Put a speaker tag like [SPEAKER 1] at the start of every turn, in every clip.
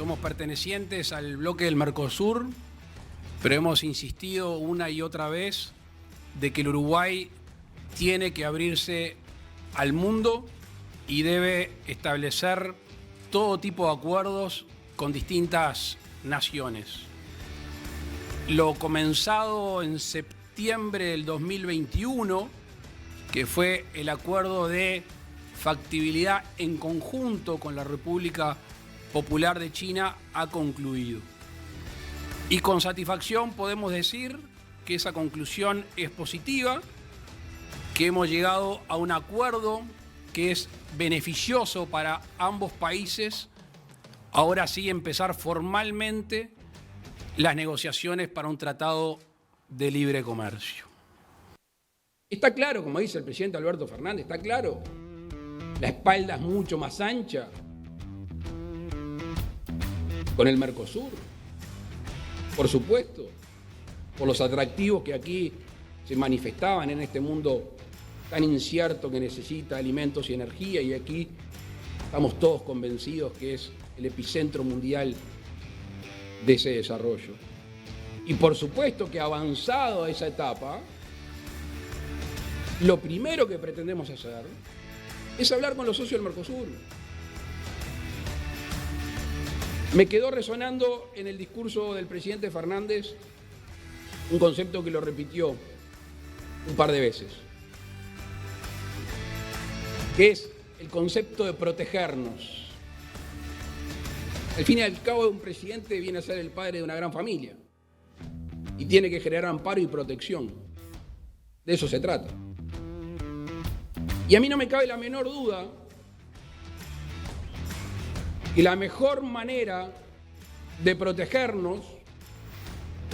[SPEAKER 1] somos pertenecientes al bloque del Mercosur, pero hemos insistido una y otra vez de que el Uruguay tiene que abrirse al mundo y debe establecer todo tipo de acuerdos con distintas naciones. Lo comenzado en septiembre del 2021, que fue el acuerdo de factibilidad en conjunto con la República Popular de China, ha concluido. Y con satisfacción podemos decir que esa conclusión es positiva, que hemos llegado a un acuerdo que es beneficioso para ambos países. Ahora sí empezar formalmente las negociaciones para un tratado de libre comercio. Está claro, como dice el presidente Alberto Fernández, está claro, la espalda es mucho más ancha con el Mercosur, por supuesto, por los atractivos que aquí se manifestaban en este mundo tan incierto que necesita alimentos y energía, y aquí estamos todos convencidos que es el epicentro mundial de ese desarrollo. Y por supuesto que avanzado a esa etapa, lo primero que pretendemos hacer es hablar con los socios del Mercosur. Me quedó resonando en el discurso del presidente Fernández un concepto que lo repitió un par de veces, que es el concepto de protegernos. Al fin y al cabo, un presidente viene a ser el padre de una gran familia y tiene que generar amparo y protección. De eso se trata. Y a mí no me cabe la menor duda que la mejor manera de protegernos,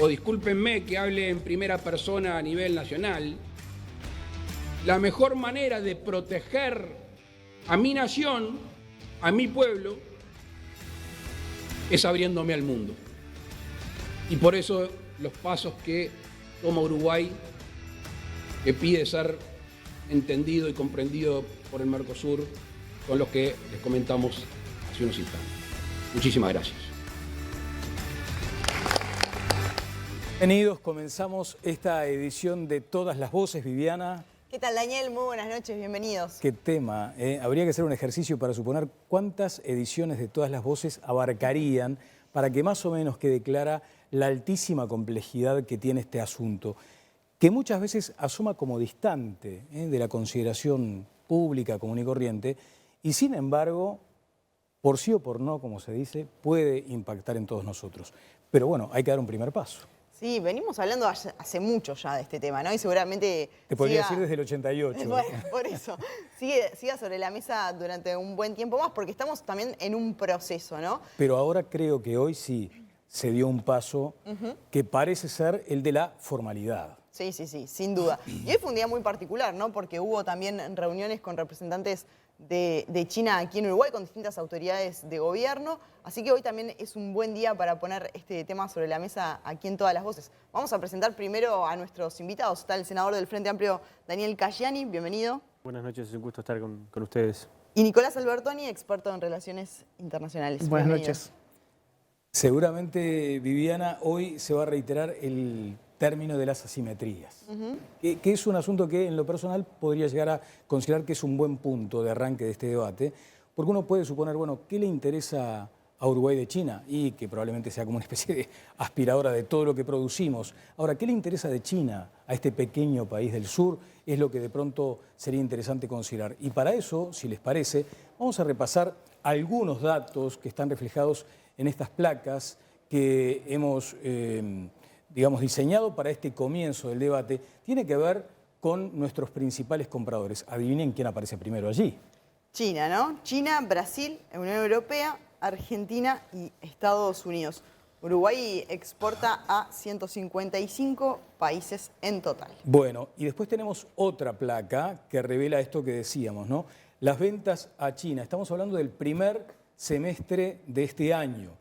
[SPEAKER 1] o discúlpenme que hable en primera persona a nivel nacional, la mejor manera de proteger a mi nación, a mi pueblo, es abriéndome al mundo. Y por eso los pasos que toma Uruguay, que pide ser entendido y comprendido por el Mercosur, con los que les comentamos hace unos instantes. Muchísimas gracias.
[SPEAKER 2] Bienvenidos, comenzamos esta edición de Todas las Voces. Viviana.
[SPEAKER 3] ¿Qué tal, Daniel? Muy buenas noches, bienvenidos.
[SPEAKER 2] Qué tema, ¿eh? Habría que hacer un ejercicio para suponer cuántas ediciones de Todas las Voces abarcarían para que más o menos quede clara la altísima complejidad que tiene este asunto, que muchas veces asoma como distante de la consideración pública, común y corriente, y sin embargo, por sí o por no, como se dice, puede impactar en todos nosotros. Pero bueno, hay que dar un primer paso.
[SPEAKER 3] Sí, venimos hablando hace mucho ya de este tema, ¿no? Y seguramente
[SPEAKER 2] te podría decir desde el 88.
[SPEAKER 3] Bueno, por eso. Siga sobre la mesa durante un buen tiempo más, porque estamos también en un proceso, ¿no?
[SPEAKER 2] Pero ahora creo que hoy sí se dio un paso que parece ser el de la formalidad.
[SPEAKER 3] Sí, sin duda. Y hoy fue un día muy particular, ¿no? Porque hubo también reuniones con representantes de China aquí en Uruguay, con distintas autoridades de gobierno. Así que hoy también es un buen día para poner este tema sobre la mesa aquí en Todas las Voces. Vamos a presentar primero a nuestros invitados. Está el senador del Frente Amplio, Daniel Cayani, bienvenido.
[SPEAKER 4] Buenas noches, es un gusto estar con ustedes.
[SPEAKER 3] Y Nicolás Albertoni, experto en relaciones internacionales.
[SPEAKER 5] Buenas
[SPEAKER 3] bienvenido.
[SPEAKER 5] noches.
[SPEAKER 2] Seguramente, Viviana, hoy se va a reiterar el término de las asimetrías, que es un asunto que en lo personal podría llegar a considerar que es un buen punto de arranque de este debate, porque uno puede suponer, bueno, ¿qué le interesa a Uruguay de China? Y que probablemente sea como una especie de aspiradora de todo lo que producimos. Ahora, ¿qué le interesa de China a este pequeño país del sur? Es lo que de pronto sería interesante considerar. Y para eso, si les parece, vamos a repasar algunos datos que están reflejados en estas placas que hemos diseñado para este comienzo del debate. Tiene que ver con nuestros principales compradores. Adivinen quién aparece primero allí.
[SPEAKER 3] China, ¿no? China, Brasil, Unión Europea, Argentina y Estados Unidos. Uruguay exporta a 155 países en total.
[SPEAKER 2] Bueno, y después tenemos otra placa que revela esto que decíamos, ¿no? Las ventas a China. Estamos hablando del primer semestre de este año.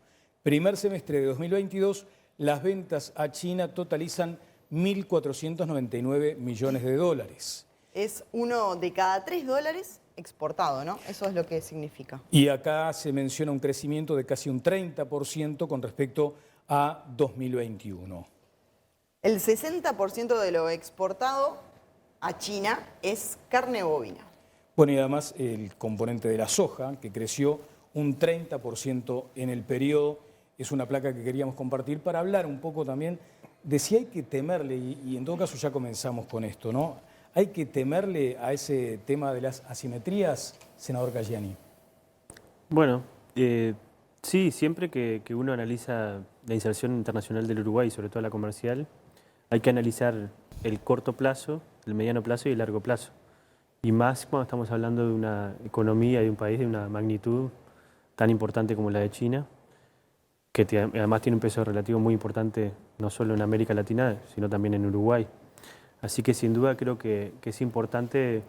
[SPEAKER 2] Primer semestre de 2022, las ventas a China totalizan 1.499 millones de dólares.
[SPEAKER 3] Es uno de cada $3 exportado, ¿no? Eso es lo que significa.
[SPEAKER 2] Y acá se menciona un crecimiento de casi un 30% con respecto a 2021.
[SPEAKER 3] El 60% de lo exportado a China es carne bovina.
[SPEAKER 2] Bueno, y además el componente de la soja, que creció un 30% en el periodo, es una placa que queríamos compartir para hablar un poco también de si hay que temerle, y en todo caso ya comenzamos con esto, ¿no? ¿Hay que temerle a ese tema de las asimetrías, senador Cayani?
[SPEAKER 4] Bueno, sí, siempre que uno analiza la inserción internacional del Uruguay, sobre todo la comercial, hay que analizar el corto plazo, el mediano plazo y el largo plazo. Y más cuando estamos hablando de una economía y de un país de una magnitud tan importante como la de China, que además tiene un peso relativo muy importante no solo en América Latina, sino también en Uruguay. Así que sin duda creo que es importante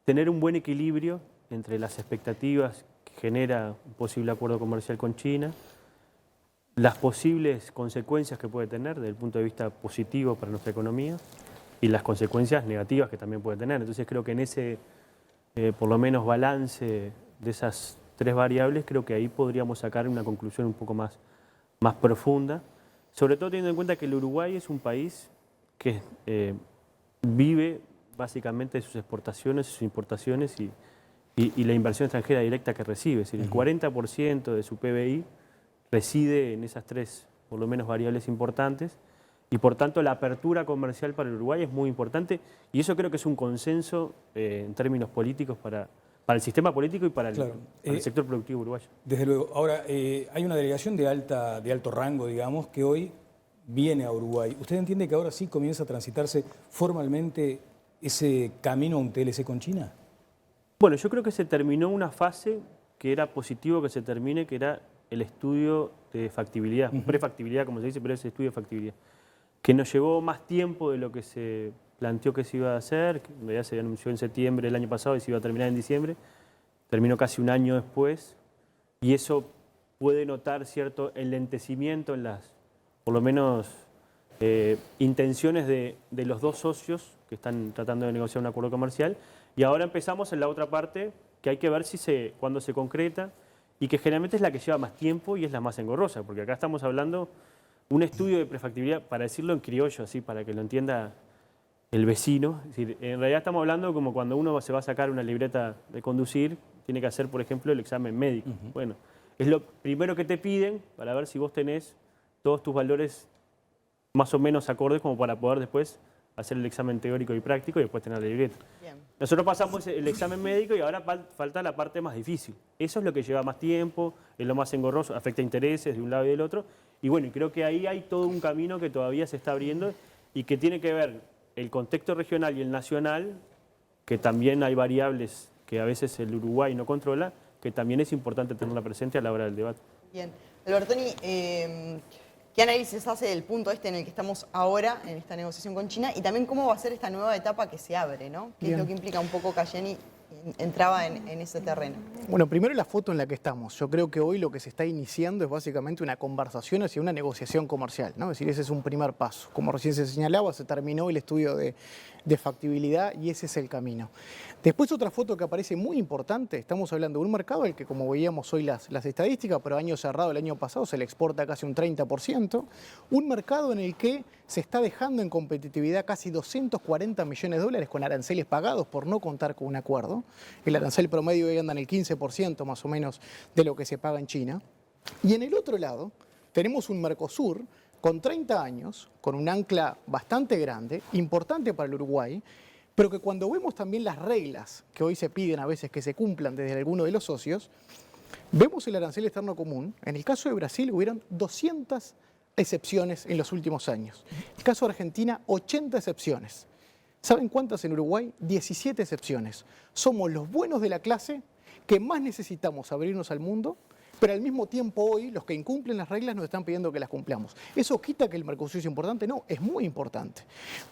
[SPEAKER 4] tener un buen equilibrio entre las expectativas que genera un posible acuerdo comercial con China, las posibles consecuencias que puede tener desde el punto de vista positivo para nuestra economía y las consecuencias negativas que también puede tener. Entonces creo que en ese, por lo menos, balance de esas tres variables, creo que ahí podríamos sacar una conclusión un poco más profunda, sobre todo teniendo en cuenta que el Uruguay es un país que vive básicamente de sus exportaciones, sus importaciones y la inversión extranjera directa que recibe. Es decir, el 40% de su PBI reside en esas tres, por lo menos, variables importantes, y por tanto la apertura comercial para el Uruguay es muy importante, y eso creo que es un consenso en términos políticos para el sistema político y para el sector productivo uruguayo.
[SPEAKER 2] Desde luego. Ahora, hay una delegación de alto rango, digamos, que hoy viene a Uruguay. ¿Usted entiende que ahora sí comienza a transitarse formalmente ese camino a un TLC con China?
[SPEAKER 4] Bueno, yo creo que se terminó una fase que era positivo que se termine, que era el estudio de factibilidad, prefactibilidad como se dice, pero es estudio de factibilidad, que nos llevó más tiempo de lo que se planteó que se iba a hacer, que en realidad se anunció en septiembre del año pasado y se iba a terminar en diciembre, terminó casi un año después, y eso puede notar cierto enlentecimiento en las, por lo menos, intenciones de los dos socios que están tratando de negociar un acuerdo comercial, y ahora empezamos en la otra parte, que hay que ver cuándo se concreta, y que generalmente es la que lleva más tiempo y es la más engorrosa, porque acá estamos hablando un estudio de prefactibilidad, para decirlo en criollo, así para que lo entienda el vecino. Es decir, en realidad estamos hablando como cuando uno se va a sacar una libreta de conducir, tiene que hacer, por ejemplo, el examen médico. Bueno, es lo primero que te piden para ver si vos tenés todos tus valores más o menos acordes como para poder después hacer el examen teórico y práctico y después tener la libreta.
[SPEAKER 3] Bien.
[SPEAKER 4] Nosotros pasamos el examen médico y ahora falta la parte más difícil. Eso es lo que lleva más tiempo, es lo más engorroso, afecta intereses de un lado y del otro. Y bueno, creo que ahí hay todo un camino que todavía se está abriendo y que tiene que ver el contexto regional y el nacional, que también hay variables que a veces el Uruguay no controla, que también es importante tenerla presente a la hora del debate.
[SPEAKER 3] Bien. Albertoni, ¿qué análisis hace del punto en el que estamos ahora, en esta negociación con China? Y también cómo va a ser esta nueva etapa que se abre, ¿no? ¿Qué es lo que implica un poco Cayani entraba en ese terreno?
[SPEAKER 5] Bueno, primero la foto en la que estamos. Yo creo que hoy lo que se está iniciando es básicamente una conversación hacia una negociación comercial, ¿no? Es decir, ese es un primer paso. Como recién se señalaba, se terminó el estudio de factibilidad y ese es el camino. Después otra foto que aparece muy importante, estamos hablando de un mercado al que, como veíamos hoy las estadísticas, pero año cerrado el año pasado se le exporta casi un 30%, un mercado en el que se está dejando en competitividad casi 240 millones de dólares con aranceles pagados por no contar con un acuerdo. El arancel promedio hoy anda en el 15% más o menos de lo que se paga en China. Y en el otro lado tenemos un Mercosur con 30 años, con un ancla bastante grande, importante para el Uruguay, pero que cuando vemos también las reglas que hoy se piden a veces que se cumplan desde alguno de los socios, vemos el arancel externo común. En el caso de Brasil hubieron 200 excepciones en los últimos años. En el caso de Argentina, 80 excepciones. ¿Saben cuántas en Uruguay? 17 excepciones. Somos los buenos de la clase que más necesitamos abrirnos al mundo, pero al mismo tiempo hoy los que incumplen las reglas nos están pidiendo que las cumplamos. ¿Eso quita que el Mercosur es importante? No, es muy importante.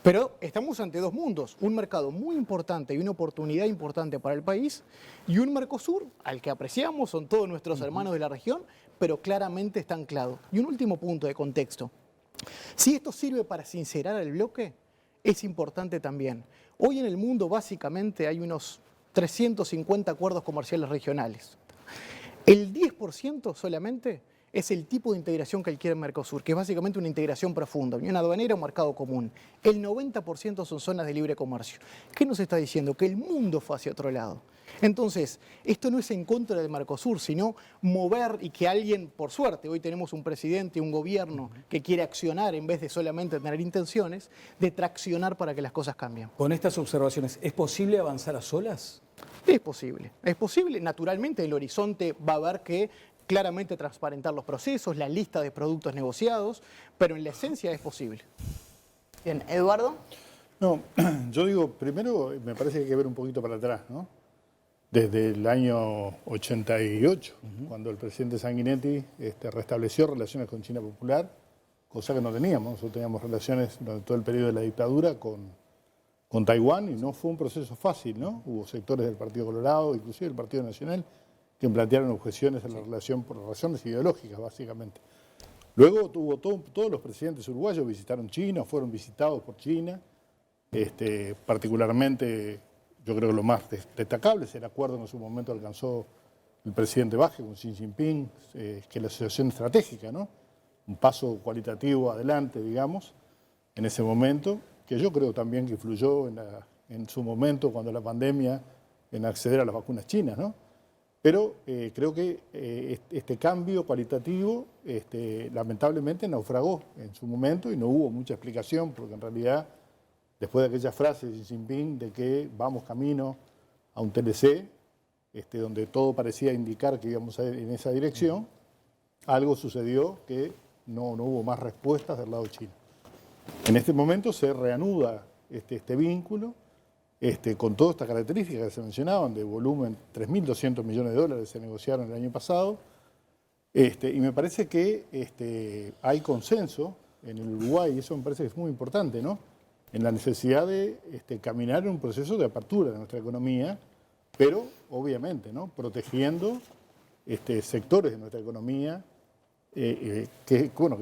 [SPEAKER 5] Pero estamos ante dos mundos, un mercado muy importante y una oportunidad importante para el país, y un Mercosur al que apreciamos, son todos nuestros hermanos de la región, pero claramente está anclado. Y un último punto de contexto. Si esto sirve para sincerar el bloque, es importante también. Hoy en el mundo básicamente hay unos 350 acuerdos comerciales regionales. El 10% solamente es el tipo de integración que quiere Mercosur, que es básicamente una integración profunda, unión aduanera, un mercado común. El 90% son zonas de libre comercio. ¿Qué nos está diciendo? Que el mundo fue hacia otro lado. Entonces, esto no es en contra del Mercosur, sino mover y que alguien, por suerte, hoy tenemos un presidente, un gobierno que quiere accionar en vez de solamente tener intenciones, de traccionar para que las cosas cambien.
[SPEAKER 2] Con estas observaciones, ¿es posible avanzar a solas?
[SPEAKER 5] Es posible, es posible. Naturalmente el horizonte va a haber que claramente transparentar los procesos, la lista de productos negociados, pero en la esencia es posible.
[SPEAKER 3] Bien, Eduardo.
[SPEAKER 6] No, yo digo, primero me parece que hay que ver un poquito para atrás, ¿no? Desde el año 88, cuando el presidente Sanguinetti restableció relaciones con China Popular, cosa que no teníamos. Nosotros teníamos relaciones durante todo el periodo de la dictadura con Taiwán y no fue un proceso fácil, ¿no? Hubo sectores del Partido Colorado, inclusive del Partido Nacional, que plantearon objeciones a la relación por razones ideológicas, básicamente. Luego todos los presidentes uruguayos visitaron China, fueron visitados por China, particularmente yo creo que lo más destacable es el acuerdo que en su momento alcanzó el presidente Baje con Xi Jinping, que es la asociación estratégica, ¿no? Un paso cualitativo adelante, digamos, en ese momento, que yo creo también que influyó en su momento, cuando la pandemia, en acceder a las vacunas chinas, ¿no? Pero creo que este cambio cualitativo lamentablemente naufragó en su momento y no hubo mucha explicación, porque en realidad, después de aquella frase de Xi Jinping de que vamos camino a un TLC, donde todo parecía indicar que íbamos a ir en esa dirección, algo sucedió que no hubo más respuestas del lado chino. En este momento se reanuda este vínculo, con todas estas características que se mencionaban, de volumen, 3.200 millones de dólares se negociaron el año pasado, y me parece que hay consenso en el Uruguay, y eso me parece que es muy importante, ¿no? En la necesidad de caminar en un proceso de apertura de nuestra economía, pero obviamente, ¿no? Protegiendo sectores de nuestra economía, que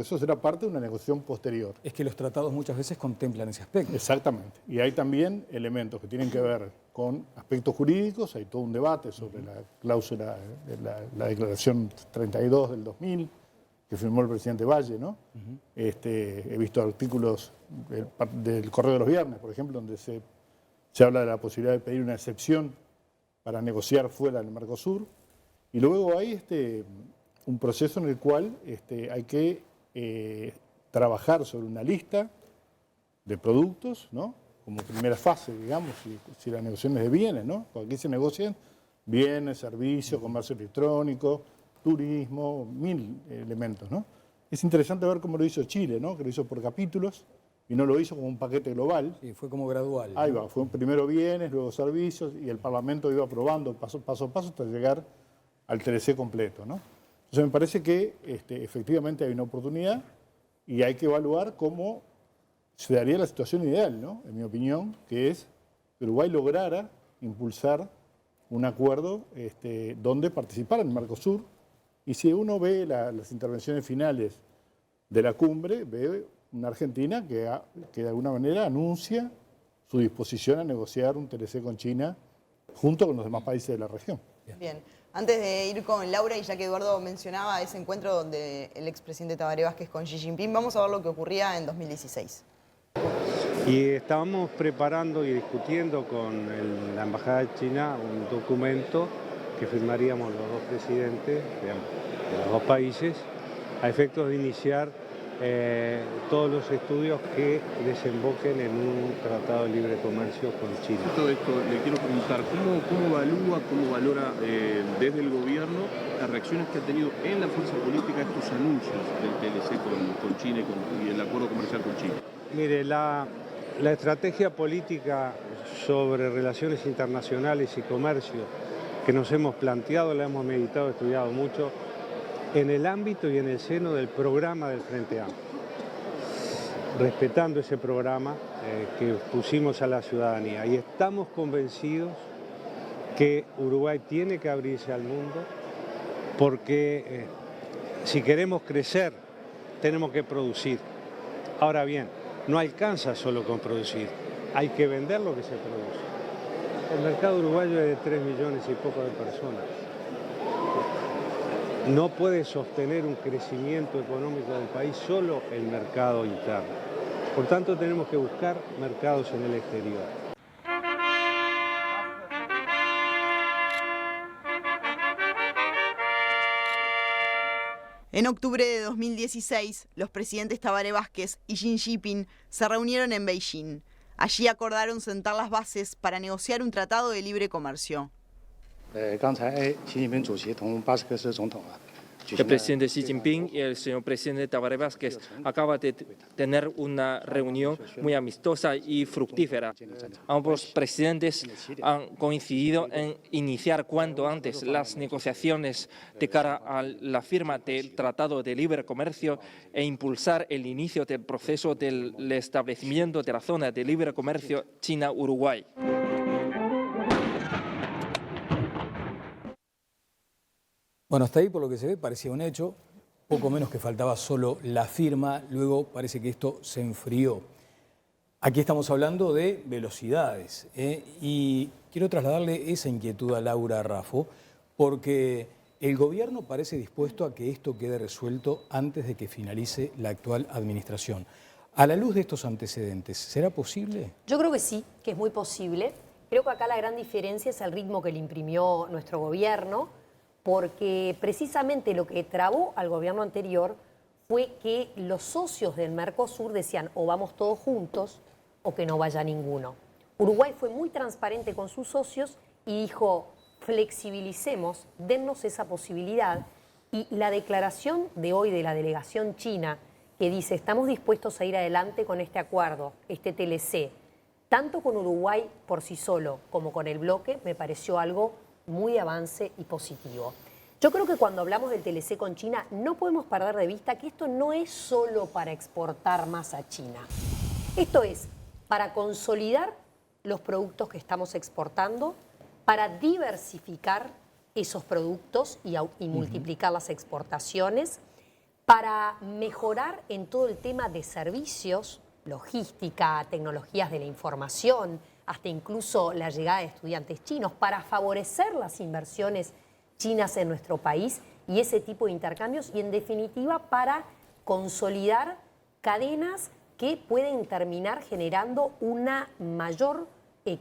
[SPEAKER 6] eso será parte de una negociación posterior.
[SPEAKER 2] Es que los tratados muchas veces contemplan ese aspecto.
[SPEAKER 6] Exactamente. Y hay también elementos que tienen que ver con aspectos jurídicos. Hay todo un debate sobre la cláusula, la declaración 32 del 2000, que firmó el presidente Valle, ¿no? He visto artículos del Correo de los Viernes, por ejemplo, donde se habla de la posibilidad de pedir una excepción para negociar fuera del Mercosur. Y luego hay un proceso en el cual hay que trabajar sobre una lista de productos, ¿no? Como primera fase, digamos, si la negociación es de bienes, ¿no? Porque aquí se negocian bienes, servicios, comercio electrónico, turismo, 1000 elementos, ¿no? Es interesante ver cómo lo hizo Chile, ¿no? Que lo hizo por capítulos y no lo hizo como un paquete global.
[SPEAKER 2] Sí, fue como gradual.
[SPEAKER 6] Ahí va, fue primero bienes, luego servicios, y el Parlamento iba aprobando paso a paso hasta llegar al TLC completo, ¿no? Entonces me parece que efectivamente hay una oportunidad y hay que evaluar cómo se daría la situación ideal, ¿no? En mi opinión, que es que Uruguay lograra impulsar un acuerdo donde participara en el Mercosur. Y si uno ve las intervenciones finales de la cumbre, ve una Argentina que de alguna manera anuncia su disposición a negociar un TLC con China junto con los demás países de la región.
[SPEAKER 3] Bien. Antes de ir con Laura, y ya que Eduardo mencionaba ese encuentro donde el expresidente Tabaré Vázquez con Xi Jinping, vamos a ver lo que ocurría en 2016.
[SPEAKER 7] Y estábamos preparando y discutiendo con la Embajada de China un documento que firmaríamos los dos presidentes de los dos países a efectos de iniciar todos los estudios que desemboquen en un tratado de libre comercio con China.
[SPEAKER 8] Todo esto le quiero preguntar, ¿cómo valora desde el gobierno las reacciones que ha tenido en la fuerza política estos anuncios del TLC con China y el acuerdo comercial con China?
[SPEAKER 7] Mire, la estrategia política sobre relaciones internacionales y comercio que nos hemos planteado, la hemos meditado, estudiado mucho, en el ámbito y en el seno del programa del Frente Amplio, respetando ese programa que pusimos a la ciudadanía. Y estamos convencidos que Uruguay tiene que abrirse al mundo porque si queremos crecer tenemos que producir. Ahora bien, no alcanza solo con producir, hay que vender lo que se produce. El mercado uruguayo es de 3 millones y poco de personas. No puede sostener un crecimiento económico del país solo el mercado interno. Por tanto, tenemos que buscar mercados en el exterior.
[SPEAKER 3] En octubre de 2016, los presidentes Tabaré Vázquez y Xi Jinping se reunieron en Beijing. Allí acordaron sentar las bases para negociar un tratado de libre comercio.
[SPEAKER 9] El presidente Xi Jinping y el señor presidente Tabaré Vázquez acaban de tener una reunión muy amistosa y fructífera. Ambos presidentes han coincidido en iniciar cuanto antes las negociaciones de cara a la firma del Tratado de Libre Comercio e impulsar el inicio del proceso del establecimiento de la zona de libre comercio China-Uruguay.
[SPEAKER 2] Bueno, hasta ahí por lo que se ve parecía un hecho, poco menos que faltaba solo la firma, luego parece que esto se enfrió. Aquí estamos hablando de velocidades y quiero trasladarle esa inquietud a Laura Raffo porque el gobierno parece dispuesto a que esto quede resuelto antes de que finalice la actual administración. A la luz de estos antecedentes, ¿será posible?
[SPEAKER 10] Yo creo que sí, que es muy posible. Creo que acá la gran diferencia es el ritmo que le imprimió nuestro gobierno, porque precisamente lo que trabó al gobierno anterior fue que los socios del Mercosur decían o vamos todos juntos o que no vaya ninguno. Uruguay fue muy transparente con sus socios y dijo flexibilicemos, dennos esa posibilidad, y la declaración de hoy de la delegación china que dice estamos dispuestos a ir adelante con este acuerdo, este TLC, tanto con Uruguay por sí solo como con el bloque, me pareció algo muy avance y positivo. Yo creo que cuando hablamos del TLC con China no podemos perder de vista que esto no es solo para exportar más a China. Esto es para consolidar los productos que estamos exportando, para diversificar esos productos y multiplicar las exportaciones, para mejorar en todo el tema de servicios, logística, tecnologías de la información, hasta incluso la llegada de estudiantes chinos, para favorecer las inversiones chinas en nuestro país y ese tipo de intercambios y, en definitiva, para consolidar cadenas que pueden terminar generando una mayor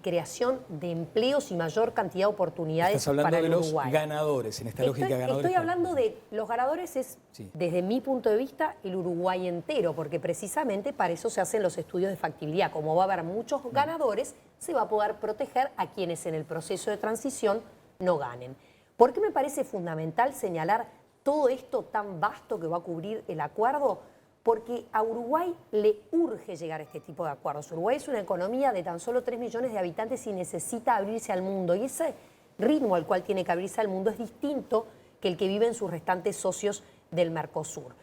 [SPEAKER 10] creación de empleos y mayor cantidad de oportunidades para el Uruguay.
[SPEAKER 2] Estás hablando de los ganadores, en esta lógica ganadores.
[SPEAKER 10] Estoy hablando de los ganadores, desde mi punto de vista, el Uruguay entero, porque precisamente para eso se hacen los estudios de factibilidad. Como va a haber muchos ganadores, se va a poder proteger a quienes en el proceso de transición no ganen. ¿Por qué me parece fundamental señalar todo esto tan vasto que va a cubrir el acuerdo? Porque a Uruguay le urge llegar a este tipo de acuerdos. Uruguay es una economía de tan solo 3 millones de habitantes y necesita abrirse al mundo. Y ese ritmo al cual tiene que abrirse al mundo es distinto que el que viven sus restantes socios del Mercosur.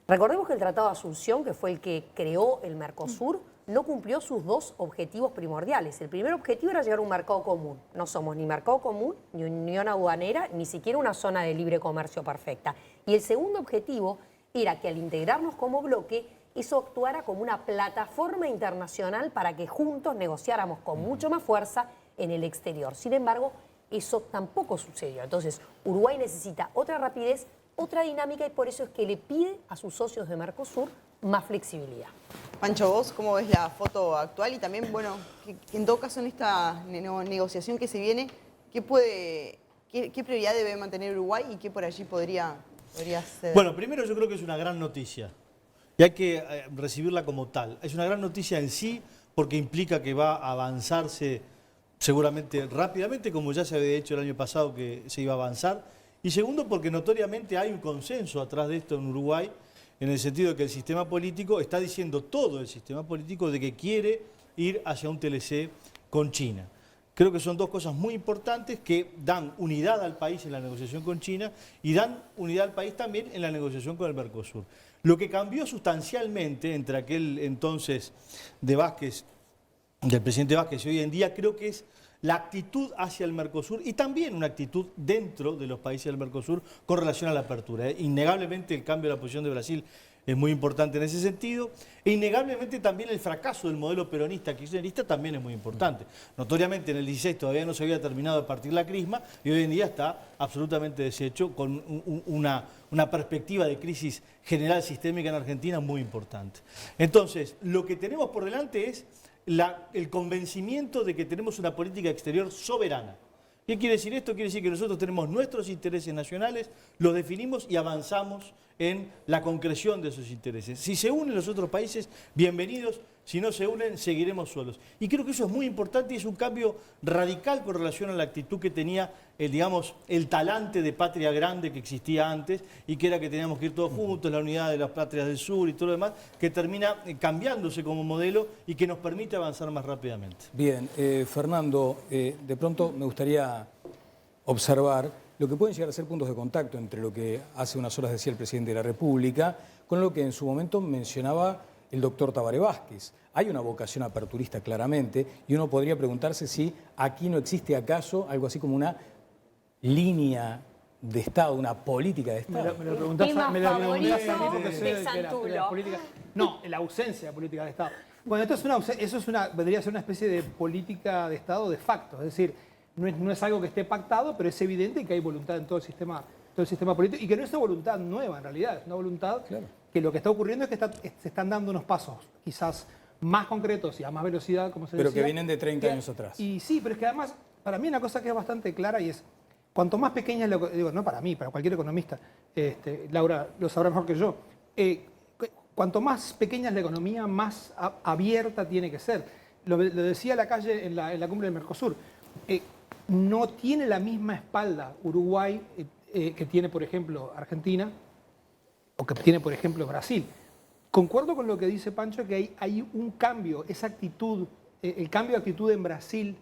[SPEAKER 10] Recordemos que el Tratado de Asunción, que fue el que creó el Mercosur, no cumplió sus dos objetivos primordiales. El primer objetivo era llegar a un mercado común. No somos ni mercado común, ni unión aduanera, ni siquiera una zona de libre comercio perfecta. Y el segundo objetivo era que al integrarnos como bloque, eso actuara como una plataforma internacional para que juntos negociáramos con mucho más fuerza en el exterior. Sin embargo, eso tampoco sucedió. Entonces, Uruguay necesita otra rapidez, otra dinámica, y por eso es que le pide a sus socios de Mercosur más flexibilidad.
[SPEAKER 3] Pancho, ¿vos cómo ves la foto actual? Y también, bueno, que en todo caso en esta negociación que se viene, ¿qué prioridad debe mantener Uruguay y qué por allí podría ser?
[SPEAKER 11] Bueno, primero yo creo que es una gran noticia y hay que recibirla como tal. Es una gran noticia en sí porque implica que va a avanzarse seguramente rápidamente, como ya se había hecho el año pasado que se iba a avanzar. Y segundo, porque notoriamente hay un consenso atrás de esto en Uruguay, en el sentido de que el sistema político está diciendo, todo el sistema político, de que quiere ir hacia un TLC con China. Creo que son dos cosas muy importantes que dan unidad al país en la negociación con China y dan unidad al país también en la negociación con el Mercosur. Lo que cambió sustancialmente entre aquel entonces de Vázquez, del presidente Vázquez, y hoy en día, creo que es la actitud hacia el Mercosur y también una actitud dentro de los países del Mercosur con relación a la apertura. Innegablemente el cambio de la posición de Brasil es muy importante en ese sentido. E innegablemente también el fracaso del modelo peronista kirchnerista también es muy importante. Notoriamente en el 16 todavía no se había terminado de partir la crisma y hoy en día está absolutamente deshecho con una perspectiva de crisis general sistémica en Argentina muy importante. Entonces, lo que tenemos por delante es el convencimiento de que tenemos una política exterior soberana. ¿Qué quiere decir esto? Quiere decir que nosotros tenemos nuestros intereses nacionales, los definimos y avanzamos en la concreción de esos intereses. Si se unen los otros países, bienvenidos. Si no se unen, seguiremos solos. Y creo que eso es muy importante y es un cambio radical con relación a la actitud que tenía, el talante de patria grande que existía antes y que era que teníamos que ir todos juntos, la unidad de las patrias del sur y todo lo demás, que termina cambiándose como modelo y que nos permite avanzar más rápidamente.
[SPEAKER 2] Bien, Fernando, de pronto me gustaría observar lo que pueden llegar a ser puntos de contacto entre lo que hace unas horas decía el presidente de la República con lo que en su momento mencionaba el doctor Tabaré Vázquez. Hay una vocación aperturista claramente y uno podría preguntarse si aquí no existe acaso algo así como una línea de Estado, una política de Estado.
[SPEAKER 12] Me lo preguntás
[SPEAKER 10] Tema
[SPEAKER 12] porque
[SPEAKER 10] favorito
[SPEAKER 12] porque sé
[SPEAKER 10] de Santulo.
[SPEAKER 12] la política. No, la ausencia de política de Estado. Bueno, vendría a ser una especie de política de Estado de facto, es decir, no es algo que esté pactado, pero es evidente que hay voluntad en todo el sistema político y que no es una voluntad nueva en realidad, es una voluntad que lo que está ocurriendo es que se están dando unos pasos quizás más concretos y a más velocidad, como se decía.
[SPEAKER 2] Pero que vienen de 30 años atrás.
[SPEAKER 12] Y sí, pero es que además, para mí una cosa que es bastante clara y es, cuanto más pequeña, digo, no para mí, para cualquier economista, Laura lo sabrá mejor que yo, cuanto más pequeña es la economía, más abierta tiene que ser. Lo decía Lacalle en la cumbre del Mercosur. No tiene la misma espalda Uruguay que tiene, por ejemplo, Argentina o que tiene, por ejemplo, Brasil. Concuerdo con lo que dice Pancho, que hay un cambio, esa actitud, el cambio de actitud en Brasil,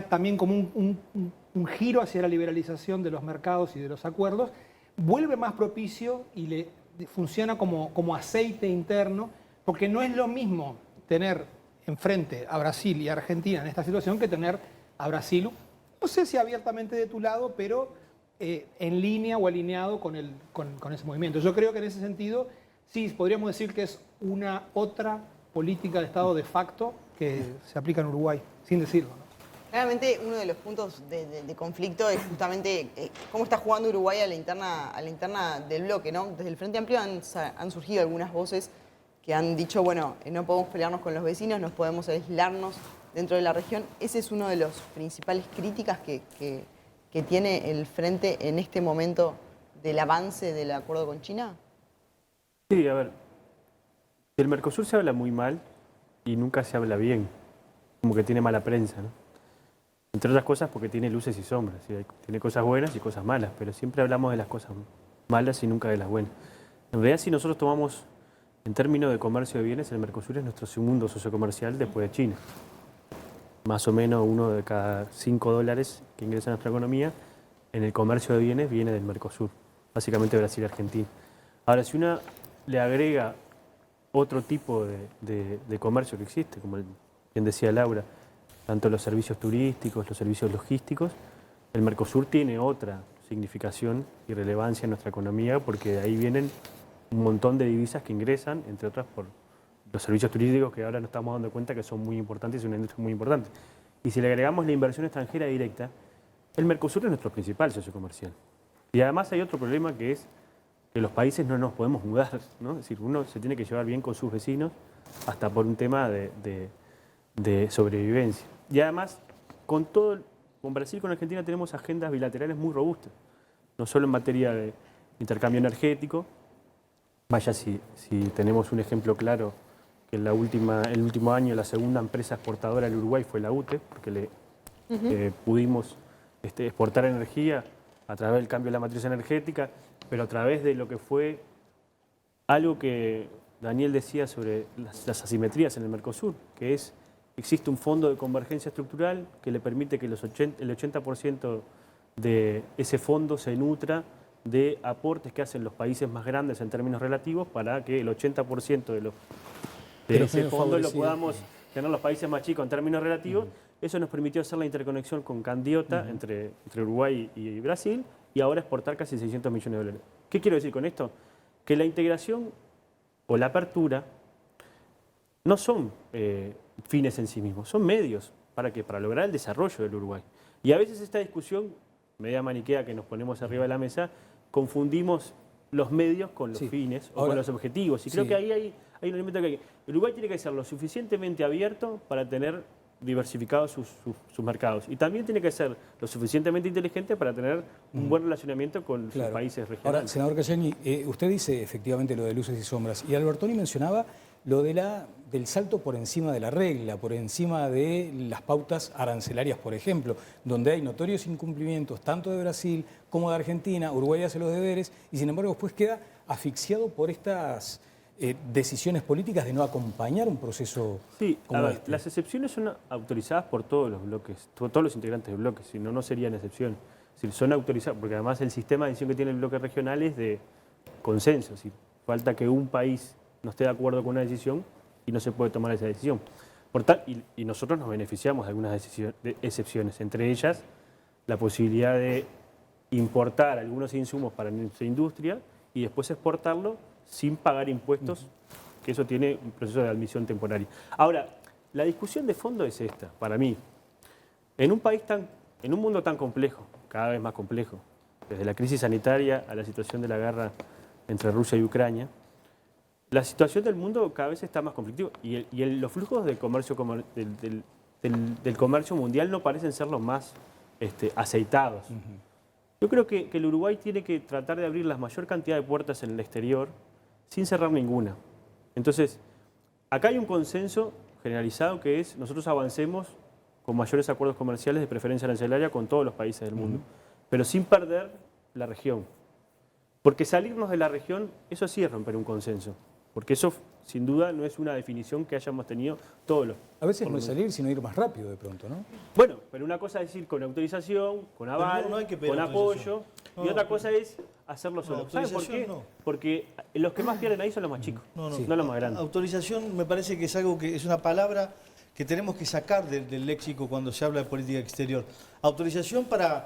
[SPEAKER 12] también como un giro hacia la liberalización de los mercados y de los acuerdos, vuelve más propicio y funciona como aceite interno, porque no es lo mismo tener enfrente a Brasil y a Argentina en esta situación que tener a Brasil, no sé si abiertamente de tu lado, pero en línea o alineado con ese movimiento. Yo creo que en ese sentido, sí, podríamos decir que es una otra política de Estado de facto que se aplica en Uruguay, sin decirlo, ¿no?
[SPEAKER 3] Claramente uno de los puntos de conflicto es justamente cómo está jugando Uruguay a la interna del bloque, ¿no? Desde el Frente Amplio han surgido algunas voces que han dicho, bueno, no podemos pelearnos con los vecinos, no podemos aislarnos dentro de la región. Ese es uno de los principales críticas que tiene el Frente en este momento del avance del acuerdo con China.
[SPEAKER 4] Sí, a ver, del Mercosur se habla muy mal y nunca se habla bien, como que tiene mala prensa, ¿no? Entre otras cosas porque tiene luces y sombras, ¿sí? Tiene cosas buenas y cosas malas, pero siempre hablamos de las cosas malas y nunca de las buenas. En realidad, si nosotros tomamos en términos de comercio de bienes, el Mercosur es nuestro segundo socio comercial después de China. Más o menos uno de cada $5 que ingresa a nuestra economía en el comercio de bienes viene del Mercosur, básicamente Brasil y Argentina. Ahora, si uno le agrega otro tipo de comercio que existe, como bien decía Laura, tanto los servicios turísticos, los servicios logísticos, el Mercosur tiene otra significación y relevancia en nuestra economía porque de ahí vienen un montón de divisas que ingresan, entre otras por los servicios turísticos que ahora nos estamos dando cuenta que son muy importantes y es una industria muy importante. Y si le agregamos la inversión extranjera directa, el Mercosur es nuestro principal socio comercial. Y además hay otro problema que es que los países no nos podemos mudar, ¿no? Es decir, uno se tiene que llevar bien con sus vecinos hasta por un tema de sobrevivencia. Y además, con Brasil y con Argentina tenemos agendas bilaterales muy robustas, no solo en materia de intercambio energético. Vaya si tenemos un ejemplo claro que el último año la segunda empresa exportadora del Uruguay fue la UTE, porque pudimos exportar energía a través del cambio de la matriz energética, pero a través de lo que fue algo que Daniel decía sobre las asimetrías en el Mercosur, que existe un fondo de convergencia estructural que le permite que el 80% de ese fondo se nutra de aportes que hacen los países más grandes en términos relativos para que el 80% de ese fondo lo podamos tener los países más chicos en términos relativos. Eso nos permitió hacer la interconexión con Candiota entre Uruguay y Brasil y ahora exportar casi $600 millones. ¿Qué quiero decir con esto? Que la integración o la apertura no son fines en sí mismos, son medios. ¿Para qué? Para lograr el desarrollo del Uruguay. Y a veces esta discusión, media maniquea que nos ponemos arriba de la mesa, confundimos los medios con los fines o con los objetivos. Y creo que ahí hay un elemento que el Uruguay tiene que ser lo suficientemente abierto para tener diversificados sus mercados. Y también tiene que ser lo suficientemente inteligente para tener un buen relacionamiento con sus países regionales.
[SPEAKER 2] Ahora, senador Cayani, usted dice efectivamente lo de luces y sombras. Y Albertoni mencionaba lo del salto por encima de la regla, por encima de las pautas arancelarias, por ejemplo, donde hay notorios incumplimientos tanto de Brasil como de Argentina. Uruguay hace los deberes y sin embargo después queda asfixiado por estas decisiones políticas de no acompañar un proceso como este.
[SPEAKER 4] Las excepciones son autorizadas por todos los bloques, todos los integrantes del bloque, si no, no serían excepción. Es decir, son autorizadas, porque además el sistema de decisión que tiene el bloque regional es de consenso. Es decir, falta que un país no esté de acuerdo con una decisión y no se puede tomar esa decisión. Y nosotros nos beneficiamos de algunas excepciones, entre ellas la posibilidad de importar algunos insumos para nuestra industria y después exportarlo sin pagar impuestos, que eso tiene un proceso de admisión temporaria. Ahora, la discusión de fondo es esta, para mí. En un mundo tan complejo, cada vez más complejo, desde la crisis sanitaria a la situación de la guerra entre Rusia y Ucrania, la situación del mundo cada vez está más conflictiva y los flujos de comercio del comercio mundial no parecen ser los más aceitados. Yo creo que el Uruguay tiene que tratar de abrir la mayor cantidad de puertas en el exterior sin cerrar ninguna. Entonces, acá hay un consenso generalizado que es nosotros avancemos con mayores acuerdos comerciales de preferencia arancelaria con todos los países del mundo, pero sin perder la región. Porque salirnos de la región, eso sí es romper un consenso. Porque eso, sin duda, no es una definición que hayamos tenido todos los...
[SPEAKER 2] A veces no es salir, sino ir más rápido de pronto, ¿no?
[SPEAKER 4] Bueno, pero una cosa es decir con autorización, con aval, con apoyo, y otra cosa es hacerlo solo. ¿Saben por qué? Porque los que más pierden ahí son los más chicos, no los más grandes.
[SPEAKER 11] Autorización me parece que es algo que es una palabra que tenemos que sacar del léxico cuando se habla de política exterior. Autorización para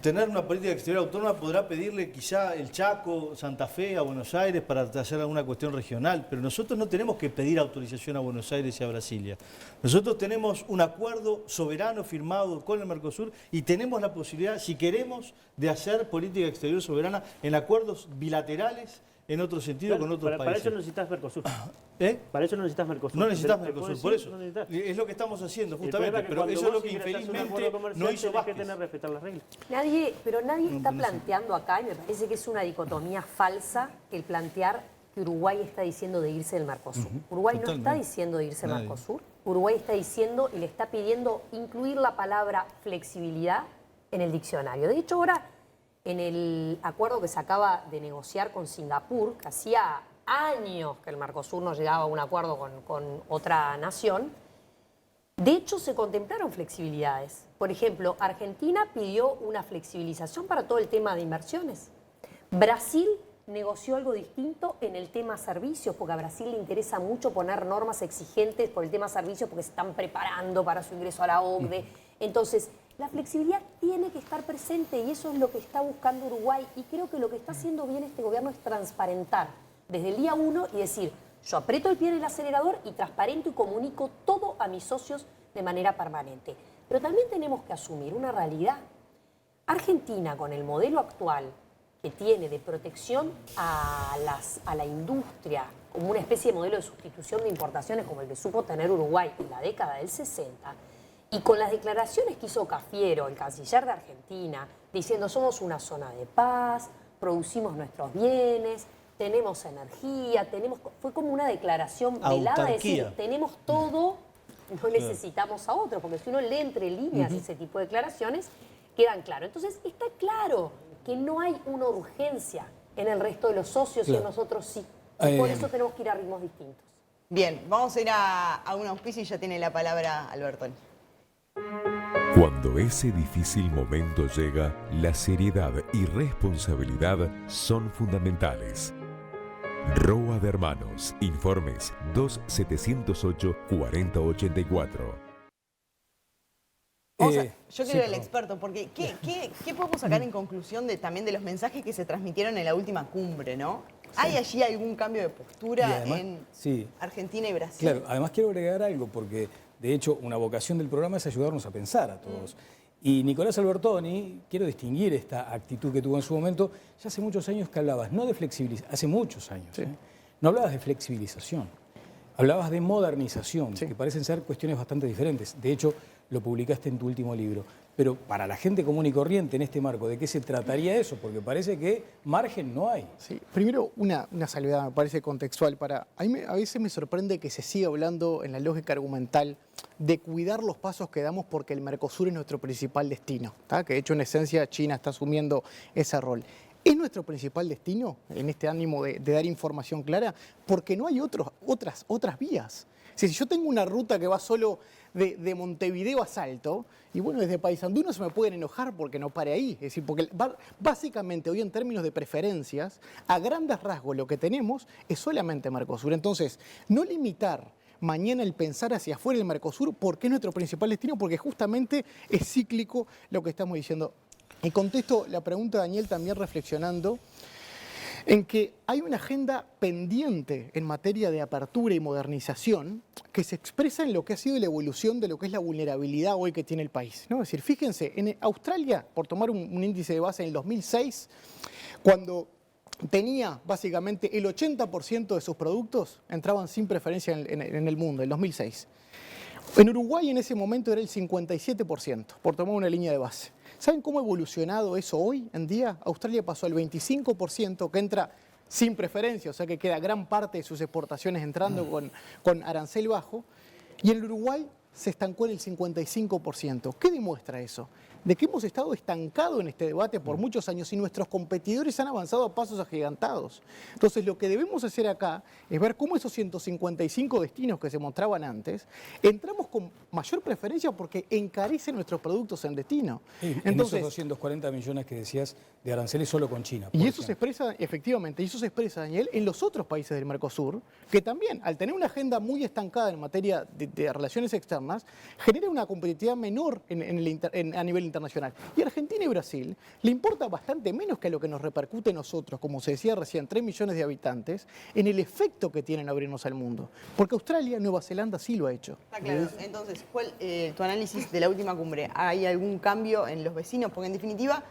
[SPEAKER 11] tener una política exterior autónoma podrá pedirle quizá el Chaco, Santa Fe, a Buenos Aires para hacer alguna cuestión regional, pero nosotros no tenemos que pedir autorización a Buenos Aires y a Brasilia. Nosotros tenemos un acuerdo soberano firmado con el Mercosur y tenemos la posibilidad, si queremos, de hacer política exterior soberana en acuerdos bilaterales, en otro sentido, con otros países.
[SPEAKER 4] Para eso necesitas Mercosur. Para eso no necesitas Mercosur.
[SPEAKER 11] No necesitas Mercosur, por eso. Es lo que estamos haciendo, justamente. Pero eso es lo que infelizmente no hizo Vázquez.
[SPEAKER 4] Que tener que respetar las reglas.
[SPEAKER 10] Nadie está planteando acá, y me parece que es una dicotomía falsa, el plantear que Uruguay está diciendo de irse del Mercosur. Uruguay no está diciendo de irse del Mercosur. Uruguay está diciendo y le está pidiendo incluir la palabra flexibilidad en el diccionario. De hecho, ahora, en el acuerdo que se acaba de negociar con Singapur, que hacía años que el Mercosur no llegaba a un acuerdo con otra nación, de hecho se contemplaron flexibilidades. Por ejemplo, Argentina pidió una flexibilización para todo el tema de inversiones. Brasil negoció algo distinto en el tema servicios, porque a Brasil le interesa mucho poner normas exigentes por el tema servicios porque se están preparando para su ingreso a la OCDE. Entonces, la flexibilidad tiene que estar presente y eso es lo que está buscando Uruguay. Y creo que lo que está haciendo bien este gobierno es transparentar desde el día 1 y decir, yo aprieto el pie en el acelerador y transparento y comunico todo a mis socios de manera permanente. Pero también tenemos que asumir una realidad. Argentina, con el modelo actual que tiene de protección a la industria, como una especie de modelo de sustitución de importaciones como el que supo tener Uruguay en la década del 60, y con las declaraciones que hizo Cafiero, el canciller de Argentina, diciendo somos una zona de paz, producimos nuestros bienes, tenemos energía, fue como una declaración velada de decir, tenemos todo, no necesitamos a otro, porque si uno lee entre líneas ese tipo de declaraciones, quedan claros. Entonces está claro que no hay una urgencia en el resto de los socios y en nosotros sí. Y por eso tenemos que ir a ritmos distintos.
[SPEAKER 3] Bien, vamos a ir a un auspicio y ya tiene la palabra Albertoni.
[SPEAKER 13] Cuando ese difícil momento llega, la seriedad y responsabilidad son fundamentales. Roa de Hermanos. Informes 2708-4084.
[SPEAKER 3] Yo quiero el experto, porque ¿qué podemos sacar en conclusión también de los mensajes que se transmitieron en la última cumbre, ¿no? ¿Hay allí algún cambio de postura
[SPEAKER 2] además,
[SPEAKER 3] en
[SPEAKER 2] sí.
[SPEAKER 3] Argentina y Brasil?
[SPEAKER 2] Claro, además quiero agregar algo, porque de hecho una vocación del programa es ayudarnos a pensar a todos. Y Nicolás Albertoni, quiero distinguir esta actitud que tuvo en su momento, ya hace muchos años que hablabas, no de flexibilización, hace muchos años, no hablabas de flexibilización, hablabas de modernización, que parecen ser cuestiones bastante diferentes. De hecho, lo publicaste en tu último libro. Pero para la gente común y corriente en este marco, ¿de qué se trataría eso? Porque parece que margen no hay.
[SPEAKER 5] Sí. Primero, una salvedad, me parece contextual. A veces me sorprende que se siga hablando en la lógica argumental de cuidar los pasos que damos porque el Mercosur es nuestro principal destino, ¿tá? Que de hecho en esencia China está asumiendo ese rol. ¿Es nuestro principal destino en este ánimo de dar información clara? Porque no hay otras vías. Si yo tengo una ruta que va solo de Montevideo a Salto, y bueno, desde Paysandú no se me pueden enojar porque no pare ahí. Es decir, porque básicamente hoy en términos de preferencias, a grandes rasgos lo que tenemos es solamente Mercosur. Entonces, no limitar mañana el pensar hacia afuera del Mercosur, porque es nuestro principal destino, porque justamente es cíclico lo que estamos diciendo. Y contesto la pregunta de Daniel también reflexionando en que hay una agenda pendiente en materia de apertura y modernización que se expresa en lo que ha sido la evolución de lo que es la vulnerabilidad hoy que tiene el país, ¿no? Es decir, fíjense, en Australia, por tomar un índice de base en el 2006, cuando tenía básicamente el 80% de sus productos entraban sin preferencia en el mundo, en 2006. En Uruguay en ese momento era el 57%, por tomar una línea de base. ¿Saben cómo ha evolucionado eso hoy en día? Australia pasó al 25%, que entra sin preferencia, o sea que queda gran parte de sus exportaciones entrando con arancel bajo, y en el Uruguay se estancó en el 55%. ¿Qué demuestra eso? De que hemos estado estancados en este debate por muchos años y nuestros competidores han avanzado a pasos agigantados. Entonces, lo que debemos hacer acá es ver cómo esos 155 destinos que se mostraban antes, entramos con mayor preferencia porque encarecen nuestros productos en destino.
[SPEAKER 2] Entonces, esos 240 millones que decías de aranceles solo con China.
[SPEAKER 5] Y eso se expresa, efectivamente, y eso se expresa, Daniel, en los otros países del Mercosur, que también, al tener una agenda muy estancada en materia de relaciones externas, genera una competitividad menor a nivel internacional. Y Argentina y Brasil le importa bastante menos que a lo que nos repercute a nosotros, como se decía recién, 3 millones de habitantes, en el efecto que tienen abrirnos al mundo. Porque Australia, Nueva Zelanda sí lo ha hecho.
[SPEAKER 3] Está claro. Entonces, ¿cuál tu análisis de la última cumbre? ¿Hay algún cambio en los vecinos? Porque en definitiva,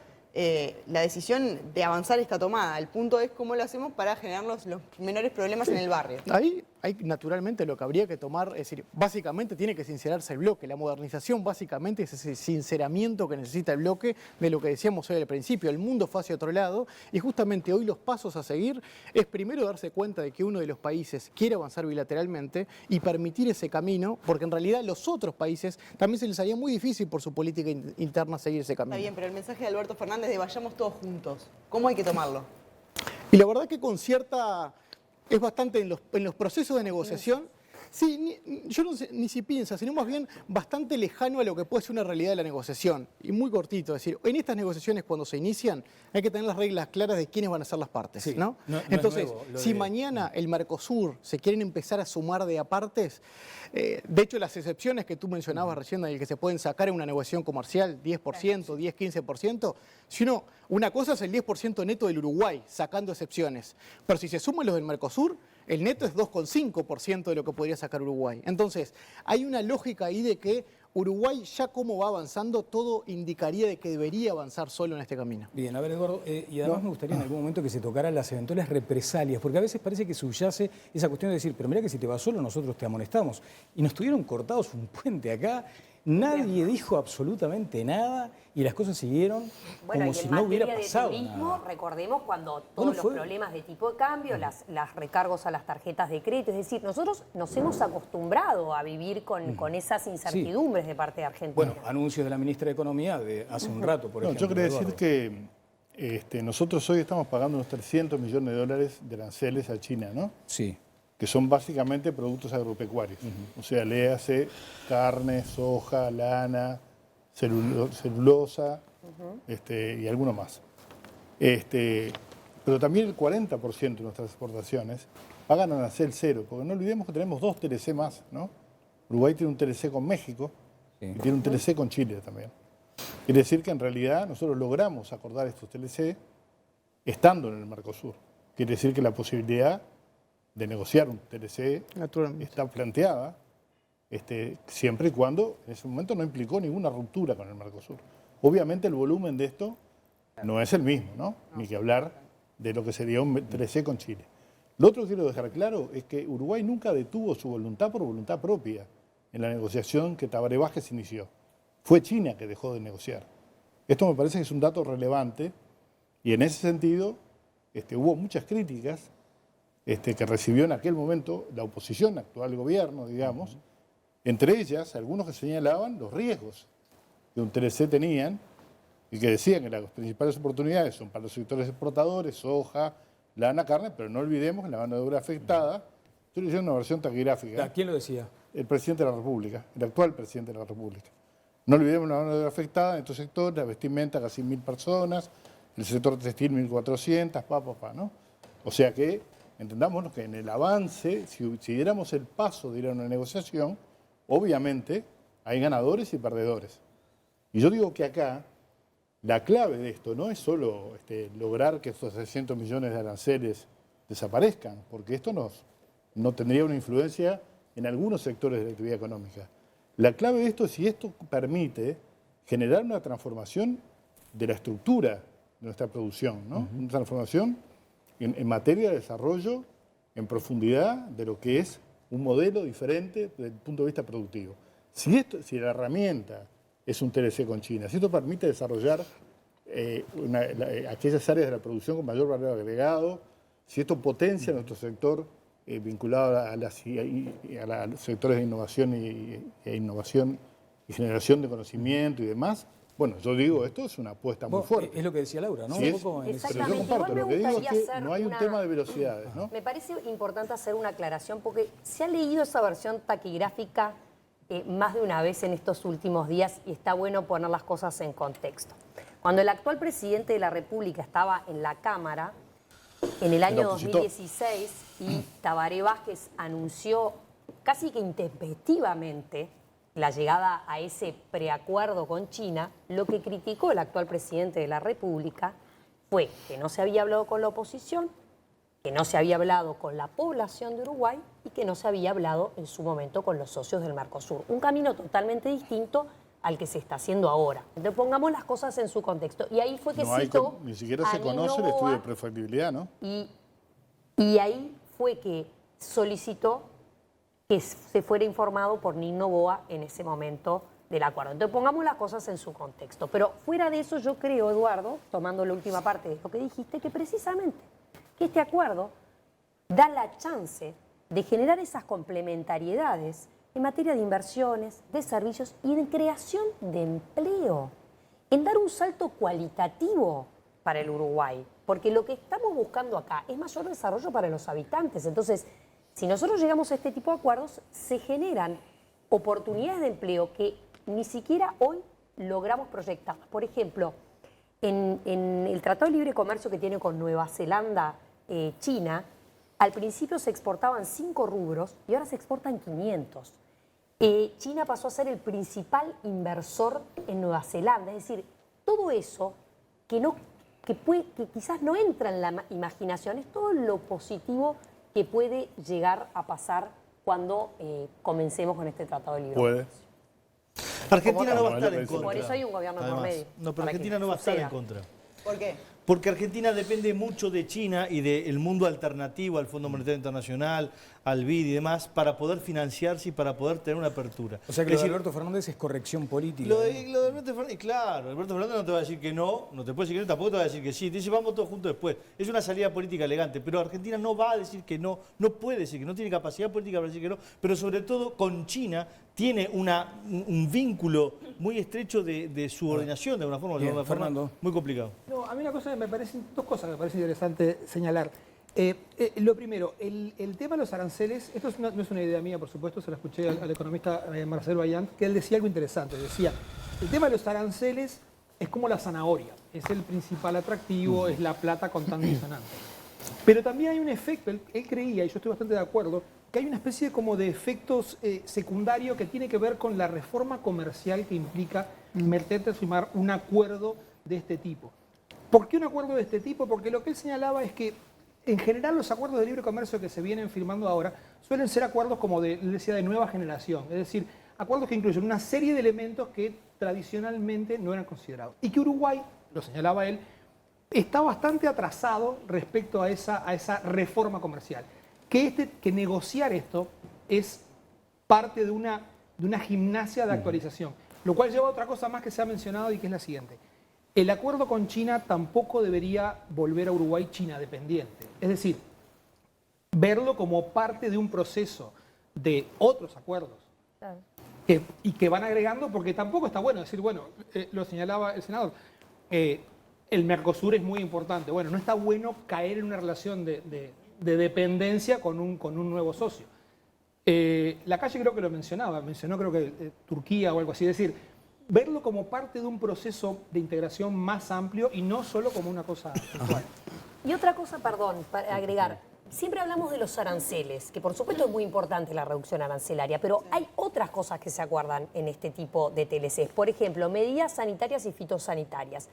[SPEAKER 3] la decisión de avanzar está tomada. El punto es cómo lo hacemos para generar los menores problemas en el barrio.
[SPEAKER 5] Ahí hay naturalmente lo que habría que tomar, es decir, básicamente tiene que sincerarse el bloque. La modernización básicamente es ese sinceramiento que necesita el bloque de lo que decíamos hoy al principio. El mundo fue hacia otro lado y justamente hoy los pasos a seguir es primero darse cuenta de que uno de los países quiere avanzar bilateralmente y permitir ese camino, porque en realidad los otros países también se les haría muy difícil por su política interna seguir ese camino.
[SPEAKER 3] Está bien, pero el mensaje de Alberto Fernández de vayamos todos juntos, ¿cómo hay que tomarlo?
[SPEAKER 5] Y la verdad que con cierta... Es bastante en los procesos de negociación, sí, yo no sé ni si piensa, sino más bien bastante lejano a lo que puede ser una realidad de la negociación. Y muy cortito, es decir, en estas negociaciones cuando se inician hay que tener las reglas claras de quiénes van a ser las partes,
[SPEAKER 2] sí,
[SPEAKER 5] ¿no? Entonces, si mañana el Mercosur se quieren empezar a sumar de a partes, de hecho las excepciones que tú mencionabas recién, Daniel, que se pueden sacar en una negociación comercial, 10%, 10-15%, si uno, una cosa es el 10% neto del Uruguay, sacando excepciones, pero si se suman los del Mercosur, el neto es 2,5% de lo que podría sacar Uruguay. Entonces, hay una lógica ahí de que Uruguay, ya como va avanzando, todo indicaría de que debería avanzar solo en este camino.
[SPEAKER 2] Bien, a ver, Eduardo, y además me gustaría en algún momento que se tocaran las eventuales represalias, porque a veces parece que subyace esa cuestión de decir, pero mira que si te vas solo nosotros te amonestamos. Y nos tuvieron cortados un puente acá, nadie dijo absolutamente nada y las cosas siguieron como si no hubiera pasado
[SPEAKER 10] turismo,
[SPEAKER 2] nada.
[SPEAKER 10] Recordemos cuando todos los problemas de tipo de cambio, las recargos a las tarjetas de crédito, es decir, nosotros nos hemos acostumbrado a vivir con esas incertidumbres de parte de Argentina.
[SPEAKER 2] Bueno, anuncios de la ministra de Economía de hace un rato, por ejemplo.
[SPEAKER 6] Yo quería decir que nosotros hoy estamos pagando unos 300 millones de dólares de aranceles a China, ¿no?
[SPEAKER 2] Sí.
[SPEAKER 6] Que son básicamente productos agropecuarios. O sea, léase carne, soja, lana, celulosa y alguno más. Pero también el 40% de nuestras exportaciones pagan arancel cero, porque no olvidemos que tenemos 2 TLC más, ¿no? Uruguay tiene un TLC con México y tiene un TLC con Chile también. Quiere decir que en realidad nosotros logramos acordar estos TLC estando en el Mercosur. quiere decir que la posibilidad de negociar un TLC está planteada, siempre y cuando en ese momento no implicó ninguna ruptura con el Mercosur. Obviamente el volumen de esto no es el mismo, ¿no? Ni que hablar de lo que sería un TLC con Chile. Lo otro que quiero dejar claro es que Uruguay nunca detuvo su voluntad por voluntad propia en la negociación que Tabaré Vázquez inició. Fue China que dejó de negociar. Esto me parece que es un dato relevante y en ese sentido hubo muchas críticas que recibió en aquel momento la oposición, actual gobierno, digamos, entre ellas algunos que señalaban los riesgos que un TLC tenían y que decían que las principales oportunidades son para los sectores exportadores, soja, lana, carne, pero no olvidemos que la mano de obra afectada, estoy leyendo una versión taquigráfica.
[SPEAKER 2] ¿Quién lo decía?
[SPEAKER 6] El presidente de la República, el actual presidente de la República. No olvidemos la mano de obra afectada en estos sectores, la vestimenta casi 1.000 personas, el sector textil 1.400, ¿no? O sea que entendamos que en el avance, si diéramos el paso de ir a una negociación, obviamente hay ganadores y perdedores. Y yo digo que acá la clave de esto no es solo lograr que estos 600 millones de aranceles desaparezcan, porque esto no tendría una influencia en algunos sectores de la actividad económica. La clave de esto es si esto permite generar una transformación de la estructura de nuestra producción, ¿no? Una transformación en materia de desarrollo, en profundidad de lo que es un modelo diferente desde el punto de vista productivo. Si la herramienta es un TLC con China, si esto permite desarrollar aquellas áreas de la producción con mayor valor agregado, si esto potencia nuestro sector vinculado a los sectores de innovación y generación de conocimiento y demás, bueno, yo digo, esto es una apuesta muy fuerte.
[SPEAKER 2] Es lo que decía Laura, ¿no?
[SPEAKER 6] Sí, pero yo comparto, lo que digo es que no hay un tema de velocidades, ¿no?
[SPEAKER 10] Me parece importante hacer una aclaración porque se ha leído esa versión taquigráfica más de una vez en estos últimos días y está bueno poner las cosas en contexto. Cuando el actual presidente de la República estaba en la Cámara, en el año 2016, y Tabaré Vázquez anunció casi que intempestivamente la llegada a ese preacuerdo con China, lo que criticó el actual presidente de la República fue que no se había hablado con la oposición, que no se había hablado con la población de Uruguay y que no se había hablado en su momento con los socios del Mercosur. Un camino totalmente distinto al que se está haciendo ahora. Entonces pongamos las cosas en su contexto. Y ahí fue que citó
[SPEAKER 6] ni siquiera se conoce el estudio de prefactibilidad, ¿no?
[SPEAKER 10] Y ahí fue que solicitó que se fuera informado por Nino Boa en ese momento del acuerdo. Entonces pongamos las cosas en su contexto. Pero fuera de eso yo creo, Eduardo, tomando la última parte de lo que dijiste, que precisamente que este acuerdo da la chance de generar esas complementariedades en materia de inversiones, de servicios y de creación de empleo, en dar un salto cualitativo para el Uruguay, porque lo que estamos buscando acá es mayor desarrollo para los habitantes. Entonces, si nosotros llegamos a este tipo de acuerdos, se generan oportunidades de empleo que ni siquiera hoy logramos proyectar. Por ejemplo, en el Tratado de Libre Comercio que tiene con Nueva Zelanda, China, al principio se exportaban 5 rubros y ahora se exportan 500. China pasó a ser el principal inversor en Nueva Zelanda. Es decir, todo eso que quizás no entra en la imaginación, es todo lo positivo que puede llegar a pasar cuando comencemos con este Tratado de Libre Comercio.
[SPEAKER 11] Argentina no va a estar en contra.
[SPEAKER 10] Por eso hay un gobierno por medio.
[SPEAKER 11] No, pero Argentina no va a estar en contra.
[SPEAKER 3] ¿Por qué?
[SPEAKER 11] Porque Argentina depende mucho de China y del mundo alternativo al Fondo Monetario Internacional, al BID y demás, para poder financiarse y para poder tener una apertura.
[SPEAKER 2] O sea que lo de Alberto Fernández es corrección política.
[SPEAKER 11] Lo de Alberto Fernández, claro, Alberto Fernández no te va a decir que no te puede decir que no, tampoco te va a decir que sí. Te dice vamos todos juntos después. Es una salida política elegante, pero Argentina no va a decir que no puede decir que no, tiene capacidad política para decir que no, pero sobre todo con China tiene un vínculo muy estrecho de subordinación, de alguna forma,
[SPEAKER 2] Bien, Fernando.
[SPEAKER 11] Muy complicado.
[SPEAKER 12] No, a mí dos cosas que me parecen interesantes señalar. Lo primero, el tema de los aranceles, esto no es una idea mía, por supuesto, se la escuché al economista Marcelo Bayant, que él decía algo interesante. Decía, el tema de los aranceles es como la zanahoria, es el principal atractivo, es la plata contante y sonante. Pero también hay un efecto, él creía, y yo estoy bastante de acuerdo, que hay una especie como de efectos secundarios que tiene que ver con la reforma comercial que implica meterte a firmar un acuerdo de este tipo. ¿Por qué un acuerdo de este tipo? Porque lo que él señalaba es que en general los acuerdos de libre comercio que se vienen firmando ahora suelen ser acuerdos como decía, de nueva generación, es decir, acuerdos que incluyen una serie de elementos que tradicionalmente no eran considerados. Y que Uruguay, lo señalaba él, está bastante atrasado respecto a esa reforma comercial. Que negociar esto es parte de una gimnasia de actualización, lo cual lleva a otra cosa más que se ha mencionado y que es la siguiente. El acuerdo con China tampoco debería volver a Uruguay China dependiente. Es decir, verlo como parte de un proceso de otros acuerdos.
[SPEAKER 10] Claro.
[SPEAKER 12] Y que van agregando, porque tampoco está bueno decir, bueno, lo señalaba el senador, el Mercosur es muy importante. Bueno, no está bueno caer en una relación de dependencia con un nuevo socio. La Calle creo que lo mencionó creo que Turquía o algo así, es decir, verlo como parte de un proceso de integración más amplio y no solo como una cosa puntual.
[SPEAKER 10] Y otra cosa, perdón, para agregar. Siempre hablamos de los aranceles, que por supuesto es muy importante la reducción arancelaria, pero hay otras cosas que se acuerdan en este tipo de TLCs. Por ejemplo, medidas sanitarias y fitosanitarias.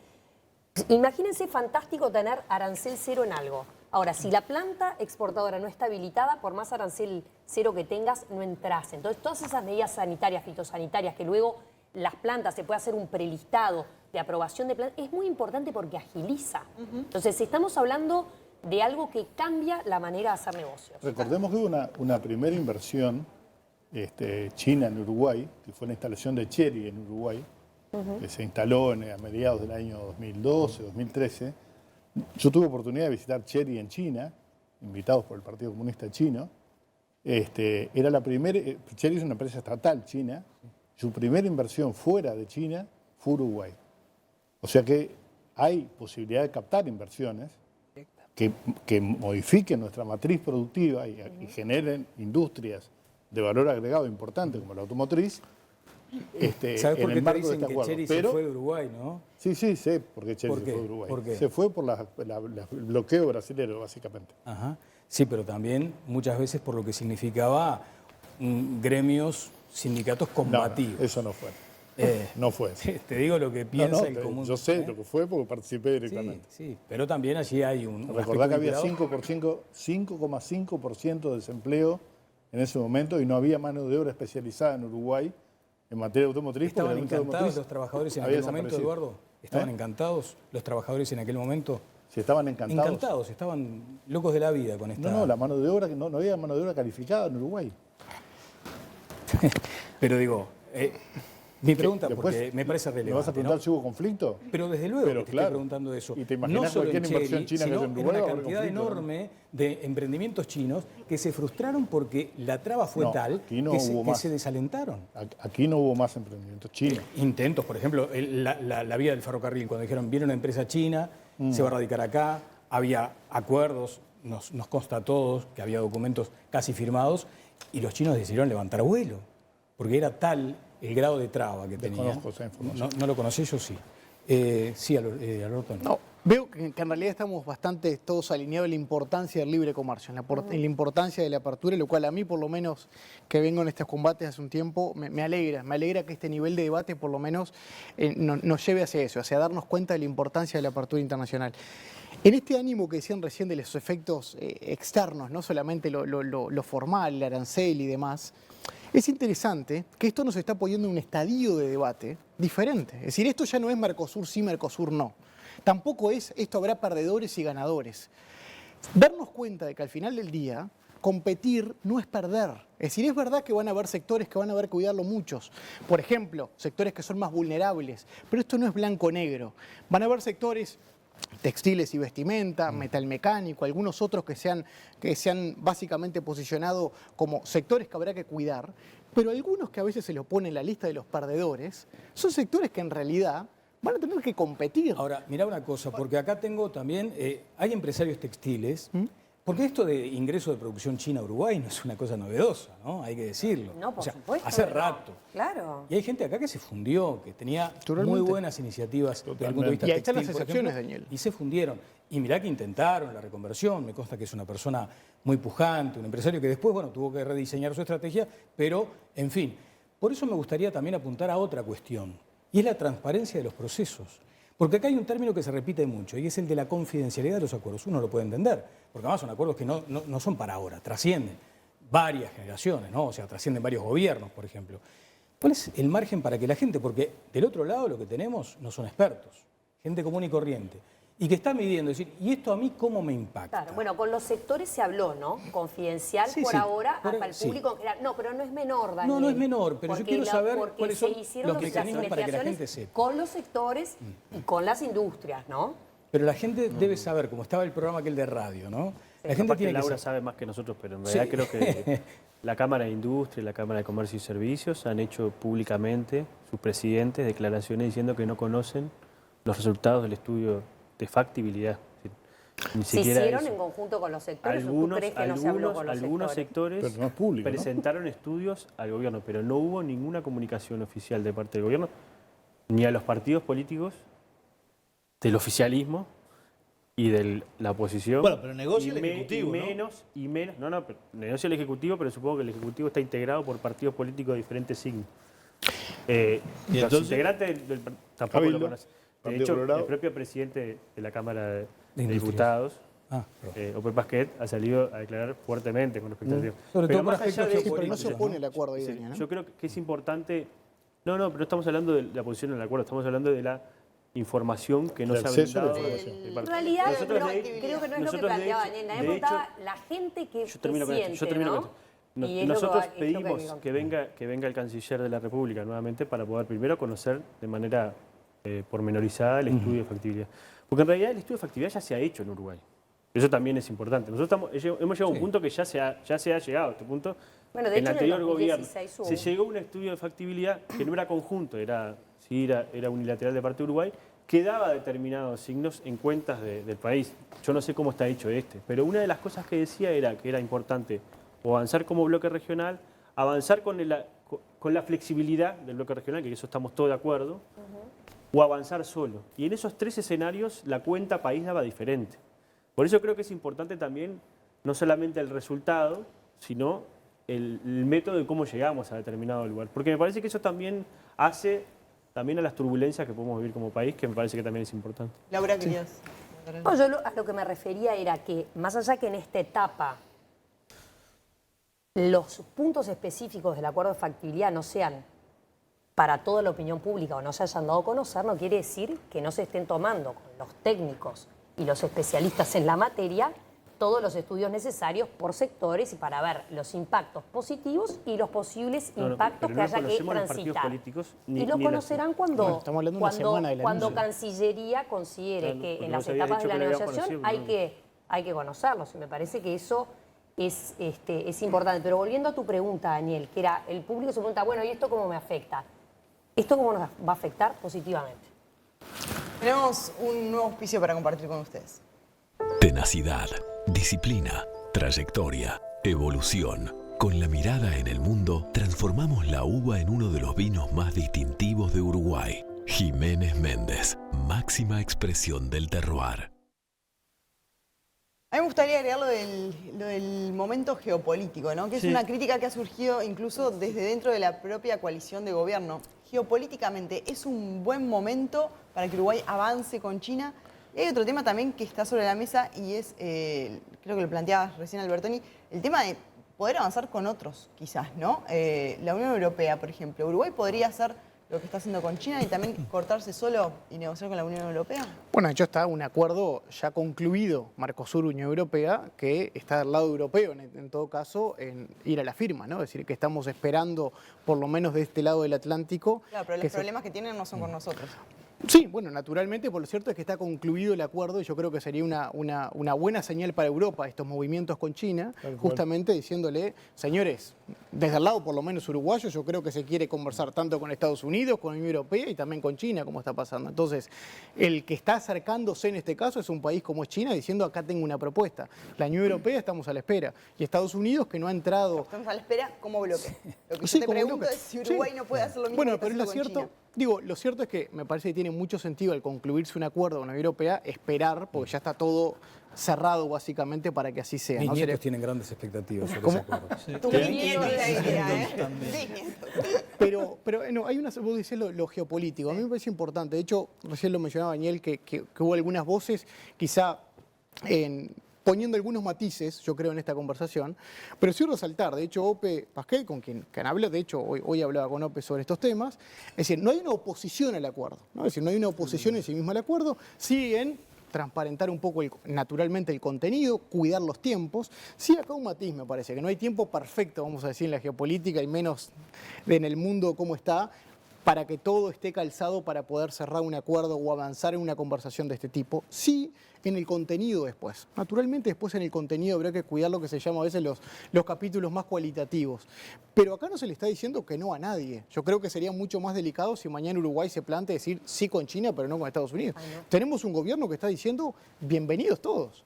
[SPEAKER 10] Imagínense fantástico tener arancel cero en algo. Ahora, si la planta exportadora no está habilitada, por más arancel cero que tengas, no entras. Entonces, todas esas medidas sanitarias, fitosanitarias, que luego las plantas, se puede hacer un prelistado de aprobación de plantas, es muy importante porque agiliza. Entonces, estamos hablando de algo que cambia la manera de hacer negocios.
[SPEAKER 6] Recordemos que hubo una primera inversión china en Uruguay, que fue la instalación de Chery en Uruguay, que se instaló a mediados del año 2012, 2013. Yo tuve oportunidad de visitar Chery en China, invitados por el Partido Comunista Chino. Era la primera, Chery es una empresa estatal china, su primera inversión fuera de China fue Uruguay. O sea que hay posibilidad de captar inversiones que modifiquen nuestra matriz productiva y generen industrias de valor agregado importante como la automotriz.
[SPEAKER 2] ¿Sabes por qué te dicen
[SPEAKER 6] este
[SPEAKER 2] que Chery se fue de Uruguay, no?
[SPEAKER 6] Sí, sé por qué Chery se fue de Uruguay.
[SPEAKER 2] ¿Por qué?
[SPEAKER 6] Se fue por el bloqueo brasilero, básicamente.
[SPEAKER 2] Ajá. Sí, pero también muchas veces por lo que significaba gremios, sindicatos combativos.
[SPEAKER 6] No, eso no fue. No fue.
[SPEAKER 2] Te digo lo que piensa el común.
[SPEAKER 6] Yo sé lo que fue porque participé directamente.
[SPEAKER 2] Sí, pero también allí hay un...
[SPEAKER 6] Recordá que había 5,5% de desempleo en ese momento y no había mano de obra especializada en Uruguay en materia automotriz.
[SPEAKER 2] ¿Estaban encantados los trabajadores en aquel momento, Eduardo? ¿Estaban encantados los trabajadores en aquel momento?
[SPEAKER 6] Sí, estaban encantados.
[SPEAKER 2] Encantados, estaban locos de la vida con esta...
[SPEAKER 6] No, la mano de obra, no había mano de obra calificada en Uruguay.
[SPEAKER 2] Pero digo... mi pregunta, porque me parece relevante.
[SPEAKER 6] ¿Me vas a preguntar si hubo conflicto?
[SPEAKER 2] Pero desde luego que te estoy preguntando eso.
[SPEAKER 6] ¿Y te imaginas
[SPEAKER 2] no solo
[SPEAKER 6] cualquier inversión china que haya en Uruguay?
[SPEAKER 2] Una cantidad enorme de emprendimientos chinos que se frustraron porque la traba fue tal que se desalentaron.
[SPEAKER 6] Aquí no hubo más emprendimientos chinos.
[SPEAKER 2] Intentos, por ejemplo, la vía del ferrocarril, cuando dijeron, viene una empresa china, se va a radicar acá, había acuerdos, nos consta a todos que había documentos casi firmados, y los chinos decidieron levantar vuelo, porque era tal el grado de traba que tenía.
[SPEAKER 6] Desconozco esa información.
[SPEAKER 2] No lo conocí, yo sí. Sí, Alberto.
[SPEAKER 5] No, veo que en realidad estamos bastante todos alineados en la importancia del libre comercio, en la importancia de la apertura, lo cual a mí, por lo menos, que vengo en estos combates hace un tiempo, me alegra que este nivel de debate, por lo menos, nos lleve hacia eso, hacia darnos cuenta de la importancia de la apertura internacional. En este ánimo que decían recién de los efectos externos, no solamente lo formal, el arancel y demás, es interesante que esto nos está poniendo en un estadio de debate diferente. Es decir, esto ya no es Mercosur sí, Mercosur no. Tampoco es esto habrá perdedores y ganadores. Darnos cuenta de que al final del día competir no es perder. Es decir, es verdad que van a haber sectores que van a haber que cuidarlo muchos. Por ejemplo, sectores que son más vulnerables. Pero esto no es blanco-negro. Van a haber sectores textiles y vestimenta, metalmecánico, algunos otros que se han básicamente posicionado como sectores que habrá que cuidar, pero algunos que a veces se le oponen en la lista de los perdedores, son sectores que en realidad van a tener que competir.
[SPEAKER 2] Ahora, mirá una cosa, porque acá tengo también, hay empresarios textiles, porque esto de ingreso de producción china a Uruguay no es una cosa novedosa, ¿no? Hay que decirlo.
[SPEAKER 10] No, por supuesto.
[SPEAKER 2] Hace rato.
[SPEAKER 10] Claro.
[SPEAKER 2] Y hay gente acá que se fundió, que tenía muy buenas iniciativas desde el punto de vista
[SPEAKER 5] textil. Y ahí
[SPEAKER 2] están
[SPEAKER 5] las excepciones, Daniel.
[SPEAKER 2] Y se fundieron. Y mirá que intentaron la reconversión, me consta que es una persona muy pujante, un empresario que después, bueno, tuvo que rediseñar su estrategia, pero, en fin. Por eso me gustaría también apuntar a otra cuestión, y es la transparencia de los procesos. Porque acá hay un término que se repite mucho y es el de la confidencialidad de los acuerdos. Uno lo puede entender, porque además son acuerdos que no son para ahora, trascienden varias generaciones, ¿no? O sea, trascienden varios gobiernos, por ejemplo. ¿Cuál es el margen para que la gente, porque del otro lado lo que tenemos no son expertos, gente común y corriente, y que está midiendo, decir, ¿y esto a mí cómo me impacta?
[SPEAKER 10] Claro, bueno, con los sectores se habló, ¿no? Confidencial
[SPEAKER 2] Sí,
[SPEAKER 10] por
[SPEAKER 2] sí,
[SPEAKER 10] ahora,
[SPEAKER 2] por-
[SPEAKER 10] hasta el público.
[SPEAKER 2] sí.
[SPEAKER 10] No, pero no es menor, Daniel.
[SPEAKER 2] No es menor, pero yo quiero saber
[SPEAKER 10] porque
[SPEAKER 2] cuáles son
[SPEAKER 10] se hicieron
[SPEAKER 2] los mecanismos
[SPEAKER 10] las
[SPEAKER 2] para que la gente
[SPEAKER 10] investigaciones
[SPEAKER 2] sepa.
[SPEAKER 10] con los sectores y con las industrias, ¿no?
[SPEAKER 2] Pero la gente debe saber, como estaba el programa aquel de radio, ¿no? La gente
[SPEAKER 4] Aparte,
[SPEAKER 2] tiene que
[SPEAKER 4] Laura
[SPEAKER 2] saber.
[SPEAKER 4] sabe más que nosotros, pero en
[SPEAKER 2] Sí.
[SPEAKER 4] realidad creo que la Cámara de Industria y la Cámara de Comercio y Servicios han hecho públicamente, sus presidentes, declaraciones diciendo que no conocen los resultados del estudio de factibilidad. Ni
[SPEAKER 10] Se
[SPEAKER 4] siquiera
[SPEAKER 10] hicieron
[SPEAKER 4] eso.
[SPEAKER 10] en conjunto con los sectores, ¿o tú
[SPEAKER 4] Algunos,
[SPEAKER 10] crees que no se habló con los
[SPEAKER 4] algunos
[SPEAKER 10] sectores?
[SPEAKER 4] sectores
[SPEAKER 6] Pero no es público, ¿no?
[SPEAKER 4] presentaron estudios al gobierno, pero no hubo ninguna comunicación oficial de parte del gobierno, ni a los partidos políticos, del oficialismo y de la oposición.
[SPEAKER 11] Bueno, pero negocia
[SPEAKER 4] y
[SPEAKER 11] el Ejecutivo, ¿no?
[SPEAKER 4] pero negocia el Ejecutivo, pero supongo que el Ejecutivo está integrado por partidos políticos de diferentes signos.
[SPEAKER 11] ¿Y
[SPEAKER 4] Los
[SPEAKER 11] entonces?
[SPEAKER 4] integrantes tampoco
[SPEAKER 6] Cabildo,
[SPEAKER 4] lo conocen. De
[SPEAKER 6] Partido
[SPEAKER 4] hecho,
[SPEAKER 6] Colorado.
[SPEAKER 4] el propio presidente de la Cámara de
[SPEAKER 2] Industrias.
[SPEAKER 4] Diputados,
[SPEAKER 2] Perdón.
[SPEAKER 4] Ope Pasquet, ha salido a declarar fuertemente con respecto al tema.
[SPEAKER 2] Sobre todo por
[SPEAKER 4] más allá
[SPEAKER 2] aspectos
[SPEAKER 4] de
[SPEAKER 5] Sí, pero no se
[SPEAKER 2] políticos,
[SPEAKER 5] opone el acuerdo ahí,
[SPEAKER 4] Sí,
[SPEAKER 5] Daniel, ¿no?
[SPEAKER 4] yo creo que es importante. No, pero no estamos hablando de la posición en el acuerdo, estamos hablando de la información que no
[SPEAKER 6] El
[SPEAKER 4] se ha
[SPEAKER 6] acceso a la
[SPEAKER 4] brindado.
[SPEAKER 6] información.
[SPEAKER 10] En realidad,
[SPEAKER 4] Nosotros
[SPEAKER 10] pero
[SPEAKER 4] de-
[SPEAKER 10] creo que no es lo que
[SPEAKER 4] nosotros de
[SPEAKER 10] planteaba
[SPEAKER 4] hecho-
[SPEAKER 10] Daniel.
[SPEAKER 4] de
[SPEAKER 10] Daniel
[SPEAKER 4] hecho-
[SPEAKER 10] preguntaba la gente que
[SPEAKER 4] Yo termino con esto.
[SPEAKER 10] siente,
[SPEAKER 4] Yo termino
[SPEAKER 10] ¿no?
[SPEAKER 4] con esto.
[SPEAKER 10] Y es lo
[SPEAKER 4] Nosotros
[SPEAKER 10] es lo que hay
[SPEAKER 4] pedimos
[SPEAKER 10] que contar.
[SPEAKER 4] que venga el canciller de la República nuevamente para poder primero conocer de manera pormenorizada el estudio de factibilidad. Porque en realidad el estudio de factibilidad ya se ha hecho en Uruguay. Eso también es importante. Nosotros hemos llegado a un punto que ya se ha llegado a este punto.
[SPEAKER 10] Bueno, de
[SPEAKER 4] en el
[SPEAKER 10] hecho, en el
[SPEAKER 4] anterior gobierno
[SPEAKER 10] 2016 hubo
[SPEAKER 4] se
[SPEAKER 10] uno.
[SPEAKER 4] llegó a un estudio de factibilidad que no era conjunto, era unilateral de parte de Uruguay, que daba determinados signos en cuentas del país. Yo no sé cómo está hecho pero una de las cosas que decía era que era importante o avanzar como bloque regional, avanzar con la flexibilidad del bloque regional, que eso estamos todos de acuerdo, o avanzar solo. Y en esos tres escenarios la cuenta país daba diferente. Por eso creo que es importante también no solamente el resultado, sino el método de cómo llegamos a determinado lugar. Porque me parece que eso también hace también a las turbulencias que podemos vivir como país, que me parece que también es importante.
[SPEAKER 3] Laura, querías...
[SPEAKER 10] No, yo a lo que me refería era que, más allá que en esta etapa los puntos específicos del acuerdo de factibilidad no sean para toda la opinión pública o no se hayan dado a conocer, no quiere decir que no se estén tomando con los técnicos y los especialistas en la materia todos los estudios necesarios por sectores y para ver los impactos positivos y los posibles impactos
[SPEAKER 4] pero
[SPEAKER 10] que
[SPEAKER 4] no
[SPEAKER 10] haya que
[SPEAKER 4] conocemos los partidos
[SPEAKER 10] transitar.
[SPEAKER 4] políticos
[SPEAKER 10] Y lo conocerán cuando,
[SPEAKER 5] Bueno, estamos hablando de una semana del
[SPEAKER 10] cuando
[SPEAKER 5] anuncio.
[SPEAKER 10] Cancillería considere
[SPEAKER 4] Claro,
[SPEAKER 10] que
[SPEAKER 4] porque
[SPEAKER 10] en las
[SPEAKER 4] vos habías
[SPEAKER 10] etapas de
[SPEAKER 4] dicho
[SPEAKER 10] la
[SPEAKER 4] que lo habían
[SPEAKER 10] negociación
[SPEAKER 4] conocido,
[SPEAKER 10] hay que conocerlos. Y me parece que eso es importante. Pero volviendo a tu pregunta, Daniel, que era, el público se pregunta, bueno, ¿y esto cómo me afecta? ¿Esto cómo nos va a afectar positivamente?
[SPEAKER 3] Tenemos un nuevo auspicio para compartir con ustedes.
[SPEAKER 13] Tenacidad, disciplina, trayectoria, evolución. Con la mirada en el mundo, transformamos la uva en uno de los vinos más distintivos de Uruguay. Jiménez Méndez, máxima expresión del terroir.
[SPEAKER 3] A mí me gustaría agregar lo del momento geopolítico, ¿no? Que es
[SPEAKER 11] Sí.
[SPEAKER 3] una crítica que ha surgido incluso desde dentro de la propia coalición de gobierno. Geopolíticamente, ¿es un buen momento para que Uruguay avance con China? Y hay otro tema también que está sobre la mesa y es, creo que lo planteaba recién Albertoni, el tema de poder avanzar con otros, quizás, ¿no? La Unión Europea, por ejemplo. ¿Uruguay podría hacer lo que está haciendo con China y también cortarse solo y negociar con la Unión Europea?
[SPEAKER 5] Bueno, de hecho está un acuerdo ya concluido, Mercosur-Unión Europea, que está del lado europeo, en todo caso, en ir a la firma, ¿no? Es decir, que estamos esperando, por lo menos de este lado del Atlántico...
[SPEAKER 3] Claro, pero
[SPEAKER 5] que
[SPEAKER 3] los
[SPEAKER 5] se-
[SPEAKER 3] problemas que tienen no son con nosotros.
[SPEAKER 5] Sí, bueno, naturalmente, por lo cierto es que está concluido el acuerdo y yo creo que sería una buena señal para Europa estos movimientos con China, justamente diciéndole, señores, desde el lado por lo menos uruguayo, yo creo que se quiere conversar tanto con Estados Unidos, con la Unión Europea y también con China, como está pasando. Entonces, el que está acercándose en este caso es un país como es China, diciendo acá tengo una propuesta. La Unión Europea estamos a la espera y Estados Unidos que no ha entrado...
[SPEAKER 3] Estamos a la espera como bloque. Lo que
[SPEAKER 5] Sí,
[SPEAKER 3] yo te
[SPEAKER 5] como
[SPEAKER 3] pregunto
[SPEAKER 5] bloque.
[SPEAKER 3] es si Uruguay
[SPEAKER 5] Sí.
[SPEAKER 3] no puede hacer lo mismo
[SPEAKER 5] Bueno,
[SPEAKER 3] que
[SPEAKER 5] pero
[SPEAKER 3] está
[SPEAKER 5] es
[SPEAKER 3] haciendo
[SPEAKER 5] cierto,
[SPEAKER 3] con China.
[SPEAKER 5] Digo, lo cierto es que me parece que tiene mucho sentido al concluirse un acuerdo con la Unión Europea esperar, porque ya está todo cerrado básicamente para que así sea.
[SPEAKER 2] Mis
[SPEAKER 5] ¿no?
[SPEAKER 2] nietos tienen grandes expectativas sobre ese acuerdo.
[SPEAKER 3] Tu nieto te diría, ¿eh?
[SPEAKER 5] Pero no, hay una, vos decís lo geopolítico, a mí me parece importante. De hecho, recién lo mencionaba Daniel, que hubo algunas voces, quizá poniendo algunos matices, yo creo, en esta conversación, pero sí resaltar, de hecho, Ope Pasquel, con quien habló, de hecho, hoy hablaba con Ope sobre estos temas, es decir, no hay una oposición al acuerdo, ¿no? Es decir, no hay una oposición en sí mismo al acuerdo, sí en transparentar un poco naturalmente el contenido, cuidar los tiempos. Sí, acá un matiz me parece, que no hay tiempo perfecto, vamos a decir, en la geopolítica y menos en el mundo como está, para que todo esté calzado para poder cerrar un acuerdo o avanzar en una conversación de este tipo. Sí, en el contenido después. Naturalmente después en el contenido habrá que cuidar lo que se llama a veces los capítulos más cualitativos. Pero acá no se le está diciendo que no a nadie. Yo creo que sería mucho más delicado si mañana Uruguay se plantea decir sí con China, pero no con Estados Unidos. No. Tenemos un gobierno que está diciendo bienvenidos todos.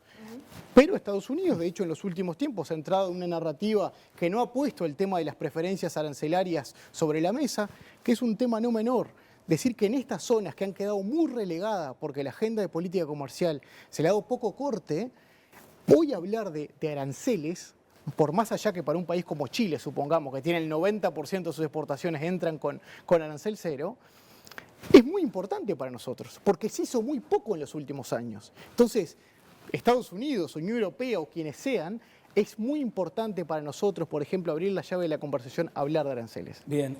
[SPEAKER 5] Pero Estados Unidos, de hecho, en los últimos tiempos ha entrado en una narrativa que no ha puesto el tema de las preferencias arancelarias sobre la mesa, que es un tema no menor. Decir que en estas zonas que han quedado muy relegadas porque la agenda de política comercial se le ha dado poco corte, hoy hablar de aranceles, por más allá que para un país como Chile, supongamos, que tiene el 90% de sus exportaciones entran con arancel cero, es muy importante para nosotros, porque se hizo muy poco en los últimos años. Entonces, Estados Unidos, Unión Europea o quienes sean, es muy importante para nosotros, por ejemplo, abrir la llave de la conversación, hablar de aranceles.
[SPEAKER 2] Bien,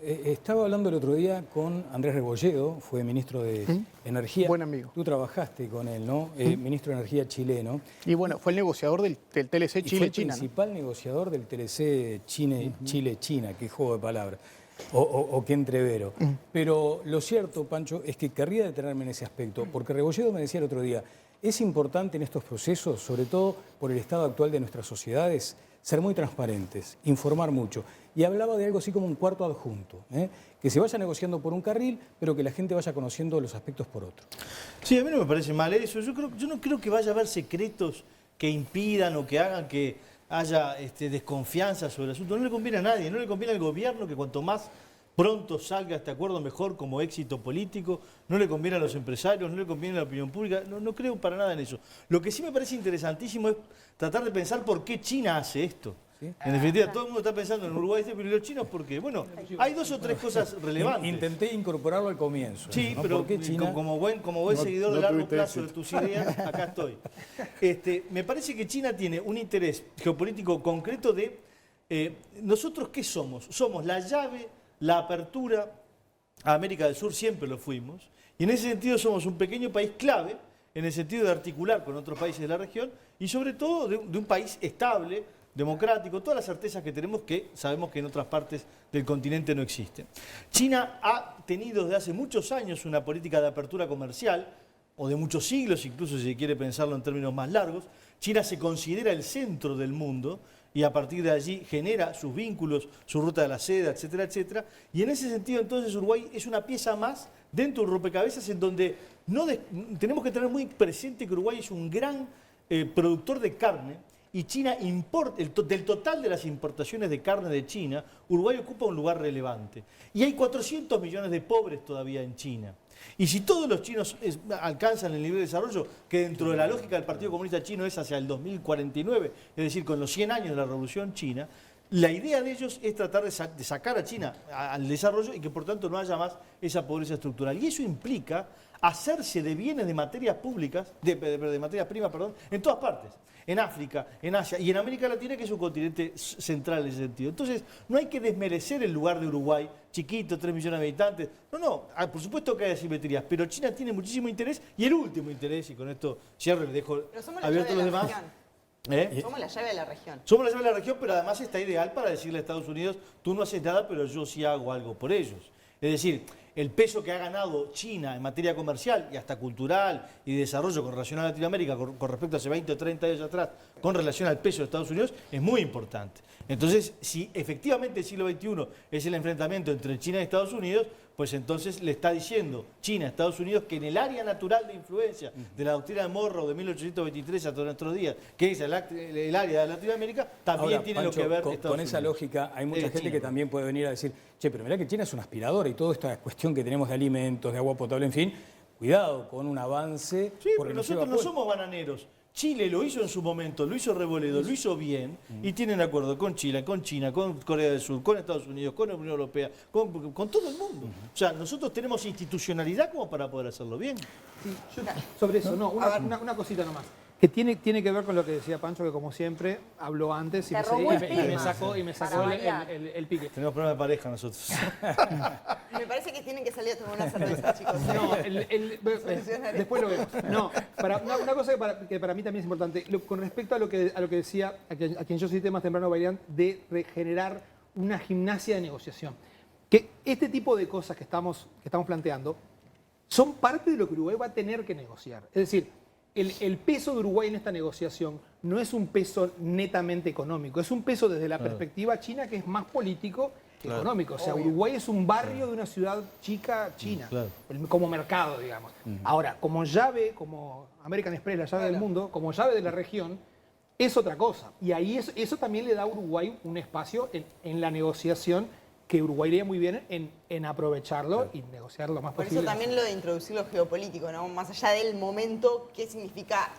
[SPEAKER 2] estaba hablando el otro día con Andrés Rebolledo, fue ministro de Energía.
[SPEAKER 5] Buen amigo.
[SPEAKER 2] Tú trabajaste con él, ¿no? Ministro de Energía chileno.
[SPEAKER 5] Y bueno, fue el negociador del TLC Chile-China.
[SPEAKER 2] Fue el principal negociador del TLC Chile-China, qué juego de palabras. O qué entrevero. Pero lo cierto, Pancho, es que querría detenerme en ese aspecto, porque Rebolledo me decía el otro día, es importante en estos procesos, sobre todo por el estado actual de nuestras sociedades, ser muy transparentes, informar mucho. Y hablaba de algo así como un cuarto adjunto, que se vaya negociando por un carril, pero que la gente vaya conociendo los aspectos por otro.
[SPEAKER 11] Sí, a mí no me parece mal eso. Yo no creo que vaya a haber secretos que impidan o que hagan que haya desconfianza sobre el asunto. No le conviene a nadie, no le conviene al gobierno que cuanto más pronto salga este acuerdo mejor como éxito político, no le conviene a los empresarios, no le conviene a la opinión pública, no creo para nada en eso. Lo que sí me parece interesantísimo es tratar de pensar por qué China hace esto. ¿Sí? En definitiva, todo el mundo está pensando en Uruguay, pero los chinos, porque, bueno, hay dos o tres cosas relevantes.
[SPEAKER 2] Intenté incorporarlo al comienzo.
[SPEAKER 11] Sí,
[SPEAKER 2] ¿no?
[SPEAKER 11] pero
[SPEAKER 2] China...
[SPEAKER 11] como buen seguidor de largo plazo de tus ideas, acá estoy. Me parece que China tiene un interés geopolítico concreto de... ¿nosotros qué somos? Somos la llave, la apertura a América del Sur, siempre lo fuimos, y en ese sentido somos un pequeño país clave, en el sentido de articular con otros países de la región, y sobre todo de un país estable, democrático, todas las certezas que tenemos que sabemos que en otras partes del continente no existen. China ha tenido desde hace muchos años una política de apertura comercial, o de muchos siglos, incluso si se quiere pensarlo en términos más largos. China se considera el centro del mundo, y a partir de allí genera sus vínculos, su ruta de la seda, etcétera, etcétera. Y en ese sentido, entonces, Uruguay es una pieza más dentro de un rompecabezas en donde tenemos que tener muy presente que Uruguay es un gran productor de carne, y China importa, del total de las importaciones de carne de China, Uruguay ocupa un lugar relevante. Y hay 400 millones de pobres todavía en China. Y si todos los chinos alcanzan el nivel de desarrollo, que dentro de la lógica del Partido Comunista Chino es hacia el 2049, es decir, con los 100 años de la Revolución China, la idea de ellos es tratar de sacar a China al desarrollo y que por tanto no haya más esa pobreza estructural. Y eso implica hacerse de bienes de materias públicas, de materias primas, perdón, en todas partes. En África, en Asia y en América Latina, que es un continente central en ese sentido. Entonces, no hay que desmerecer el lugar de Uruguay, chiquito, 3 millones de habitantes. No, por supuesto que hay asimetrías, pero China tiene muchísimo interés, y el último interés, y con esto cierro y dejo abierto a los demás.
[SPEAKER 3] Somos la llave de la región.
[SPEAKER 11] Somos la llave de la región, pero además está ideal para decirle a Estados Unidos, tú no haces nada, pero yo sí hago algo por ellos. Es decir, el peso que ha ganado China en materia comercial y hasta cultural y de desarrollo con relación a Latinoamérica con respecto a hace 20 o 30 años atrás, con relación al peso de Estados Unidos, es muy importante. Entonces, si efectivamente el siglo XXI es el enfrentamiento entre China y Estados Unidos, pues entonces le está diciendo China a Estados Unidos que en el área natural de influencia de la doctrina de Monroe de 1823 hasta nuestros días, que es el área de Latinoamérica, también
[SPEAKER 2] Ahora,
[SPEAKER 11] tiene
[SPEAKER 2] Pancho,
[SPEAKER 11] lo que ver
[SPEAKER 2] con
[SPEAKER 11] Estados
[SPEAKER 2] esa
[SPEAKER 11] Unidos.
[SPEAKER 2] lógica, hay mucha gente
[SPEAKER 11] China,
[SPEAKER 2] que también puede venir a decir, che, pero mirá que China es una aspiradora y toda esta cuestión que tenemos de alimentos, de agua potable, en fin, cuidado con un avance.
[SPEAKER 11] Sí,
[SPEAKER 2] porque
[SPEAKER 11] pero
[SPEAKER 2] nos
[SPEAKER 11] nosotros
[SPEAKER 2] lleva
[SPEAKER 11] no somos bananeros. Chile lo hizo en su momento, lo hizo Reboledo, lo hizo bien y tienen acuerdo con Chile, con China, con Corea del Sur, con Estados Unidos, con la Unión Europea, con todo el mundo. O sea, nosotros tenemos institucionalidad como para poder hacerlo bien.
[SPEAKER 12] Sí, yo, sobre eso, no, una cosita nomás. Que tiene que ver con lo que decía Pancho, que como siempre habló antes y me sacó el pique.
[SPEAKER 11] Tenemos problemas de pareja nosotros.
[SPEAKER 3] Me parece que tienen que salir a tomar una cerveza, chicos.
[SPEAKER 12] No, después lo vemos. No, una cosa que para mí también es importante, con respecto a lo que decía, a quien yo cité más temprano, Bailián, de regenerar una gimnasia de negociación. Que este tipo de cosas que estamos planteando son parte de lo que Uruguay va a tener que negociar. Es decir, el peso de Uruguay en esta negociación no es un peso netamente económico, es un peso desde la perspectiva china que es más político que económico. O sea, Uruguay es un barrio de una ciudad chica china, como mercado, digamos. Ahora, como llave, como American Express, la llave del mundo, como llave de la región, es otra cosa. Y ahí eso también le da a Uruguay un espacio en la negociación que Uruguay iría muy bien en aprovecharlo y negociar lo más
[SPEAKER 3] Por
[SPEAKER 12] posible.
[SPEAKER 3] eso también lo de introducir lo geopolítico, ¿no? Más allá del momento, ¿qué significa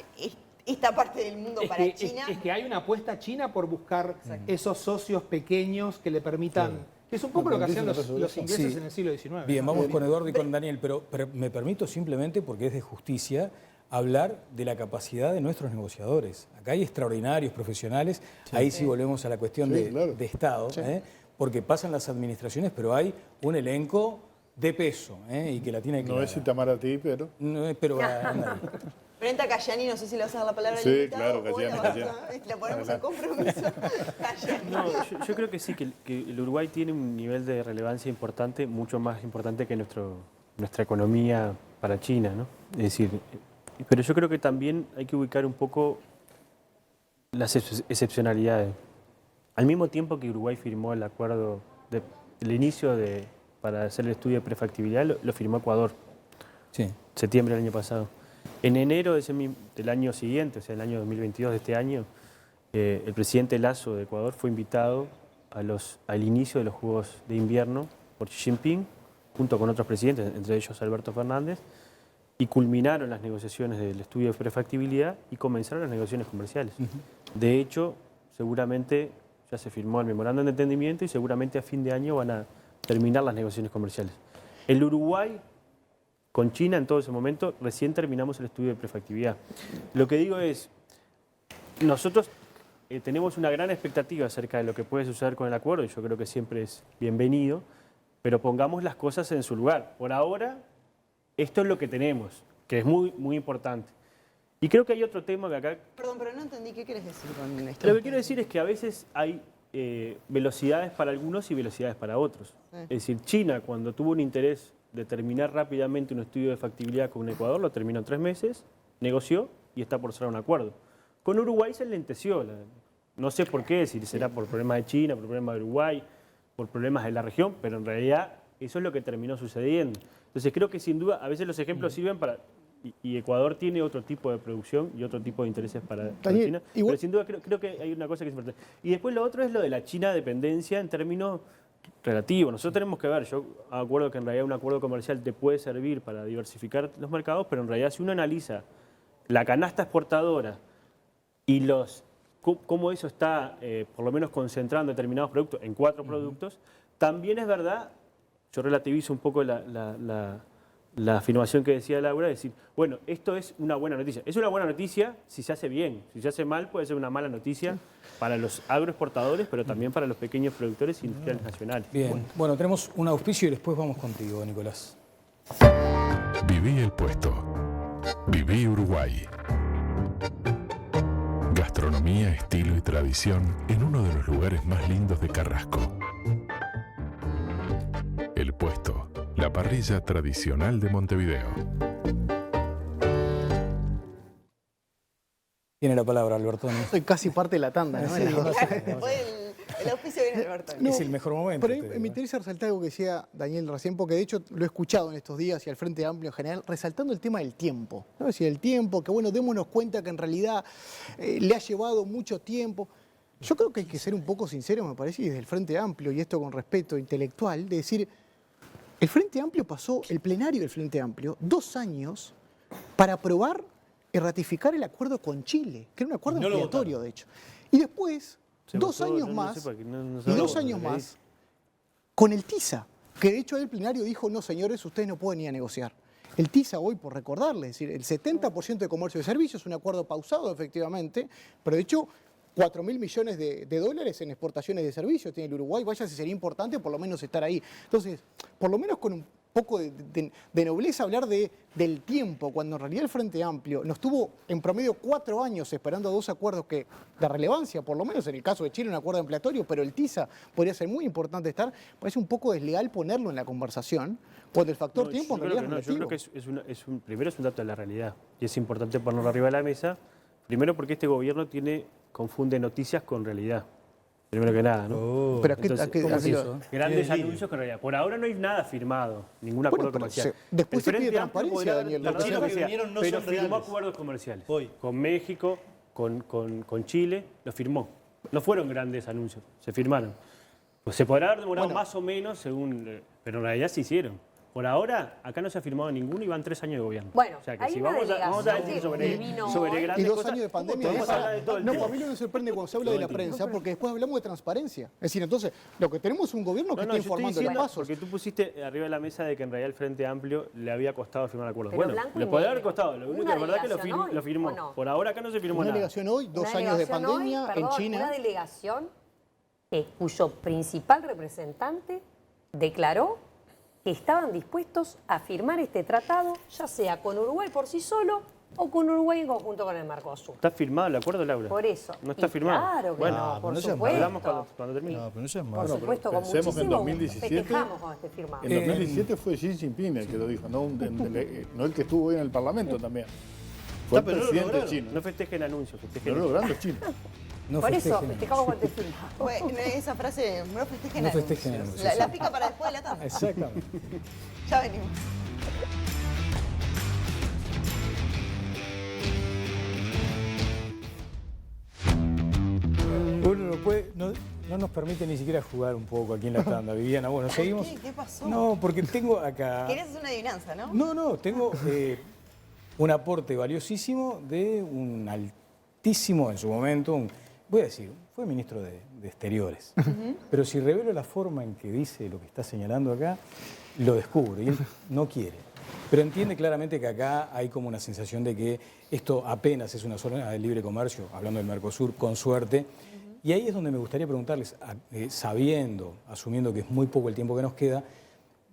[SPEAKER 3] esta parte del mundo para China?
[SPEAKER 12] Es que hay una apuesta china por buscar esos socios pequeños que le permitan... Que es un poco lo que hacían los ingleses en el siglo XIX.
[SPEAKER 2] Bien, vamos con Eduardo y con Daniel, pero me permito simplemente, porque es de justicia, hablar de la capacidad de nuestros negociadores. Acá hay extraordinarios profesionales, ahí sí volvemos a la cuestión de Estado, porque pasan las administraciones, pero hay un elenco de peso y que la tiene clara.
[SPEAKER 6] No es Itamaraty, pero...
[SPEAKER 2] No, pero anda ahí.
[SPEAKER 3] Brenda Cayani, no sé si le vas a dar la palabra al
[SPEAKER 6] Sí,
[SPEAKER 3] invitado,
[SPEAKER 6] claro, Cayani.
[SPEAKER 3] La ponemos en compromiso. Cayani.
[SPEAKER 4] No, yo creo que sí, que el Uruguay tiene un nivel de relevancia importante, mucho más importante que nuestra economía para China, ¿no? Es decir, pero yo creo que también hay que ubicar un poco las excepcionalidades. Al mismo tiempo que Uruguay firmó el acuerdo el inicio para hacer el estudio de prefactibilidad, lo firmó Ecuador.
[SPEAKER 2] Sí.
[SPEAKER 4] Septiembre del año pasado. En enero del año siguiente, o sea, el año 2022 de este año, el presidente Lasso de Ecuador fue invitado al inicio de los Juegos de Invierno por Xi Jinping, junto con otros presidentes, entre ellos Alberto Fernández, y culminaron las negociaciones del estudio de prefactibilidad y comenzaron las negociaciones comerciales. De hecho, seguramente ya se firmó el memorándum de entendimiento y seguramente a fin de año van a terminar las negociaciones comerciales. El Uruguay, con China en todo ese momento, recién terminamos el estudio de prefactibilidad. Lo que digo es, nosotros tenemos una gran expectativa acerca de lo que puede suceder con el acuerdo, y yo creo que siempre es bienvenido, pero pongamos las cosas en su lugar. Por ahora, esto es lo que tenemos, que es muy, muy importante. Y creo que hay otro tema que acá...
[SPEAKER 3] Perdón, pero no entendí, ¿qué querés decir con esto?
[SPEAKER 4] Lo que quiero decir es que a veces hay velocidades para algunos y velocidades para otros. Es decir, China, cuando tuvo un interés de terminar rápidamente un estudio de factibilidad con Ecuador, lo terminó en 3 meses, negoció y está por cerrar un acuerdo. Con Uruguay se lenteció. No sé por qué, si será por problemas de China, por problemas de Uruguay, por problemas de la región, pero en realidad eso es lo que terminó sucediendo. Entonces creo que sin duda, a veces los ejemplos sirven para... Y Ecuador tiene otro tipo de producción y otro tipo de intereses para China. Pero sin duda creo que hay una cosa que es importante. Y después lo otro es lo de la China dependencia en términos relativos. Nosotros tenemos que ver, yo acuerdo que en realidad un acuerdo comercial te puede servir para diversificar los mercados, pero en realidad si uno analiza la canasta exportadora y cómo eso está por lo menos concentrando determinados productos en 4 productos, también es verdad, yo relativizo un poco la afirmación que decía Laura, decir, bueno, esto es una buena noticia. Es una buena noticia si se hace bien. Si se hace mal, puede ser una mala noticia para los agroexportadores, pero también para los pequeños productores industriales nacionales.
[SPEAKER 2] Bien, bueno, tenemos un auspicio y después vamos contigo, Nicolás.
[SPEAKER 13] Viví el puesto. Viví Uruguay. Gastronomía, estilo y tradición en uno de los lugares más lindos de Carrasco. El Puesto, la parrilla tradicional de Montevideo.
[SPEAKER 2] Tiene la palabra, Alberto.
[SPEAKER 5] Soy casi parte de la tanda, ¿no?
[SPEAKER 3] Después El auspicio viene de Alberto.
[SPEAKER 2] Es el mejor momento.
[SPEAKER 5] Pero me interesa resaltar algo que decía Daniel recién, porque de hecho lo he escuchado en estos días y al Frente Amplio en general, resaltando el tema del tiempo. ¿No? Es decir, el tiempo, que bueno, démonos cuenta que en realidad le ha llevado mucho tiempo. Yo creo que hay que ser un poco sinceros, me parece, y desde el Frente Amplio, y esto con respeto intelectual, de decir, el Frente Amplio pasó, el plenario del Frente Amplio, 2 años para aprobar y ratificar el acuerdo con Chile, que era un acuerdo obligatorio, de hecho. Y después, 2 años más, y 2 años más, con el TISA, que de hecho el plenario dijo, no señores, ustedes no pueden ir a negociar. El TISA hoy, por recordarles, es decir, el 70% de comercio de servicios, un acuerdo pausado efectivamente, pero de hecho 4.000 millones de dólares en exportaciones de servicios tiene el Uruguay, vaya si sería importante por lo menos estar ahí. Entonces, por lo menos con un poco de nobleza hablar del tiempo, cuando en realidad el Frente Amplio nos tuvo en promedio 4 años esperando 2 acuerdos de relevancia, por lo menos en el caso de Chile un acuerdo ampliatorio, pero el TISA podría ser muy importante estar, parece un poco desleal ponerlo en la conversación, cuando el factor tiempo en realidad es relativo.
[SPEAKER 4] Yo creo que primero es un dato de la realidad y es importante ponerlo arriba de la mesa, primero porque este gobierno confunde noticias con realidad. Primero que nada, ¿no?
[SPEAKER 5] Pero
[SPEAKER 4] grandes anuncios con realidad. Por ahora no hay nada firmado, ningún acuerdo comercial.
[SPEAKER 5] Después se pide transparencia, Daniel.
[SPEAKER 11] Los chinos que vinieron no
[SPEAKER 4] pero
[SPEAKER 11] son
[SPEAKER 4] firmó
[SPEAKER 11] reales.
[SPEAKER 4] acuerdos comerciales.
[SPEAKER 11] Hoy.
[SPEAKER 4] Con México, con Chile, los firmó. No fueron grandes anuncios, se firmaron. Pues se podrá haber demorado más o menos, pero en realidad se hicieron. Por ahora, acá no se ha firmado ninguno y van 3 años de gobierno.
[SPEAKER 10] Bueno,
[SPEAKER 4] o sea que
[SPEAKER 10] hay
[SPEAKER 4] si
[SPEAKER 10] una
[SPEAKER 4] vamos a decir
[SPEAKER 10] delegación
[SPEAKER 4] sobre grandes
[SPEAKER 5] y 2
[SPEAKER 4] cosas,
[SPEAKER 5] años de pandemia.
[SPEAKER 4] vamos a hablar de todo el
[SPEAKER 5] No,
[SPEAKER 4] tiempo.
[SPEAKER 5] para mí no me sorprende cuando se habla de la prensa, porque después hablamos de transparencia. Es decir, entonces, lo que tenemos es un gobierno que está informando los pasos.
[SPEAKER 4] Porque tú pusiste arriba de la mesa de que en realidad el Frente Amplio le había costado firmar acuerdos.
[SPEAKER 10] Pero
[SPEAKER 4] Bueno,
[SPEAKER 10] blanco y
[SPEAKER 4] le podría haber
[SPEAKER 10] negro.
[SPEAKER 4] costado. Lo único
[SPEAKER 10] Una
[SPEAKER 4] que es verdad que
[SPEAKER 10] delegación hoy,
[SPEAKER 4] lo firmó.
[SPEAKER 10] ¿o no?
[SPEAKER 4] Por ahora acá no se firmó
[SPEAKER 5] Una
[SPEAKER 4] nada.
[SPEAKER 5] delegación hoy, 2
[SPEAKER 10] Una
[SPEAKER 5] años de
[SPEAKER 10] delegación hoy,
[SPEAKER 5] pandemia
[SPEAKER 10] perdón,
[SPEAKER 5] en China.
[SPEAKER 10] Una delegación cuyo principal representante declaró que estaban dispuestos a firmar este tratado, ya sea con Uruguay por sí solo o con Uruguay en conjunto con el Mercosur.
[SPEAKER 4] ¿Está firmado el acuerdo, Laura?
[SPEAKER 10] Por eso.
[SPEAKER 4] No está
[SPEAKER 10] Y
[SPEAKER 4] firmado.
[SPEAKER 10] claro que
[SPEAKER 4] Bueno,
[SPEAKER 10] no, por
[SPEAKER 11] no seas
[SPEAKER 10] supuesto.
[SPEAKER 4] hablamos cuando termine.
[SPEAKER 11] No, pero no seas
[SPEAKER 10] Por
[SPEAKER 11] malo.
[SPEAKER 10] supuesto, con
[SPEAKER 6] pensemos que en
[SPEAKER 10] muchísimo
[SPEAKER 6] 2017
[SPEAKER 10] festejamos con este firmado.
[SPEAKER 6] En 2017 fue Xi Jinping el que lo dijo, no el que estuvo hoy en el Parlamento también. Fue el
[SPEAKER 11] pero no lo
[SPEAKER 6] presidente
[SPEAKER 11] lograron.
[SPEAKER 6] chino.
[SPEAKER 4] No festejen anuncios,
[SPEAKER 6] Lo
[SPEAKER 4] festejen.
[SPEAKER 6] logrando es China.
[SPEAKER 2] No
[SPEAKER 10] Por eso
[SPEAKER 2] festejen.
[SPEAKER 10] festejamos con este firmado.
[SPEAKER 3] Bueno, esa frase, no festejen
[SPEAKER 2] No
[SPEAKER 3] anuncios.
[SPEAKER 2] festejen anuncios,
[SPEAKER 3] La
[SPEAKER 2] sí.
[SPEAKER 3] pica para después de la tanda.
[SPEAKER 2] Exactamente.
[SPEAKER 3] Ya venimos.
[SPEAKER 2] Uno no nos permite ni siquiera jugar un poco aquí en la tanda, Viviana. Bueno, seguimos.
[SPEAKER 3] ¿Qué pasó?
[SPEAKER 2] No, porque tengo acá.
[SPEAKER 3] Querías hacer una adivinanza, ¿no?
[SPEAKER 2] No, tengo un aporte valiosísimo de un altísimo en su momento, voy a decir, fue ministro de Exteriores. Pero si revelo la forma en que dice lo que está señalando acá, lo descubro y él no quiere. Pero entiende claramente que acá hay como una sensación de que esto apenas es una zona de libre comercio, hablando del Mercosur, con suerte. Y ahí es donde me gustaría preguntarles, asumiendo que es muy poco el tiempo que nos queda,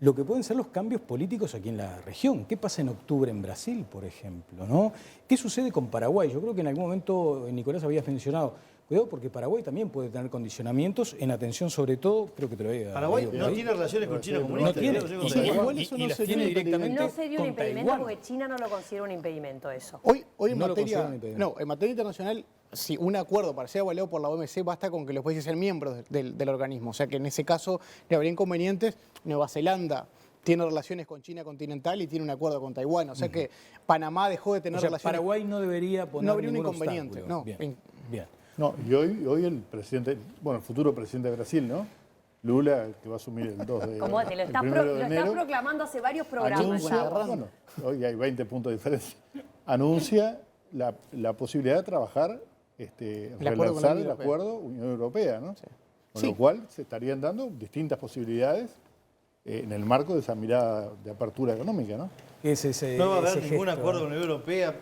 [SPEAKER 2] lo que pueden ser los cambios políticos aquí en la región. ¿Qué pasa en octubre en Brasil, por ejemplo, ¿no? ¿Qué sucede con Paraguay? Yo creo que en algún momento, Nicolás, habías mencionado, cuidado porque Paraguay también puede tener condicionamientos en atención sobre todo, creo que te lo había
[SPEAKER 11] Paraguay
[SPEAKER 2] leído
[SPEAKER 11] no
[SPEAKER 2] por ahí.
[SPEAKER 11] tiene relaciones con China comunista.
[SPEAKER 2] No tiene.
[SPEAKER 11] Igual
[SPEAKER 5] eso
[SPEAKER 2] Y
[SPEAKER 5] no
[SPEAKER 2] las
[SPEAKER 5] sería
[SPEAKER 2] tiene
[SPEAKER 5] un
[SPEAKER 2] directamente
[SPEAKER 10] No sería un
[SPEAKER 2] con
[SPEAKER 10] impedimento
[SPEAKER 2] Taiwán.
[SPEAKER 10] porque China no lo considera un impedimento eso.
[SPEAKER 5] Hoy en
[SPEAKER 2] No lo
[SPEAKER 5] materia,
[SPEAKER 2] consideran impedimento.
[SPEAKER 5] no, en materia internacional, si un acuerdo para ser avalado por la OMC basta con que los países sean miembros del organismo. O sea que en ese caso no habría inconvenientes. Nueva Zelanda tiene relaciones con China continental y tiene un acuerdo con Taiwán. O sea que Panamá dejó de tener
[SPEAKER 2] O sea,
[SPEAKER 5] relaciones.
[SPEAKER 2] Paraguay no debería poner
[SPEAKER 5] No habría un
[SPEAKER 2] ningún
[SPEAKER 5] inconveniente.
[SPEAKER 2] obstáculo.
[SPEAKER 5] No.
[SPEAKER 2] Bien.
[SPEAKER 6] No, y hoy el presidente, bueno, el futuro presidente de Brasil, ¿no? Lula, que va a asumir el 2 de
[SPEAKER 10] Como te lo
[SPEAKER 6] el
[SPEAKER 10] estás
[SPEAKER 6] 1 de enero,
[SPEAKER 10] proclamando hace varios programas.
[SPEAKER 6] anuncia,
[SPEAKER 10] ya.
[SPEAKER 6] bueno, hoy hay 20 puntos de diferencia, anuncia la posibilidad de trabajar,
[SPEAKER 5] El acuerdo con la
[SPEAKER 6] relanzar
[SPEAKER 5] Unión
[SPEAKER 6] el
[SPEAKER 5] Europea.
[SPEAKER 6] acuerdo Unión Europea, ¿no? Con
[SPEAKER 5] Sí.
[SPEAKER 6] lo cual se estarían dando distintas posibilidades en el marco de esa mirada de apertura económica, ¿no?
[SPEAKER 11] No va a haber
[SPEAKER 2] ese
[SPEAKER 11] ningún
[SPEAKER 2] gesto.
[SPEAKER 11] acuerdo con la Unión Europea.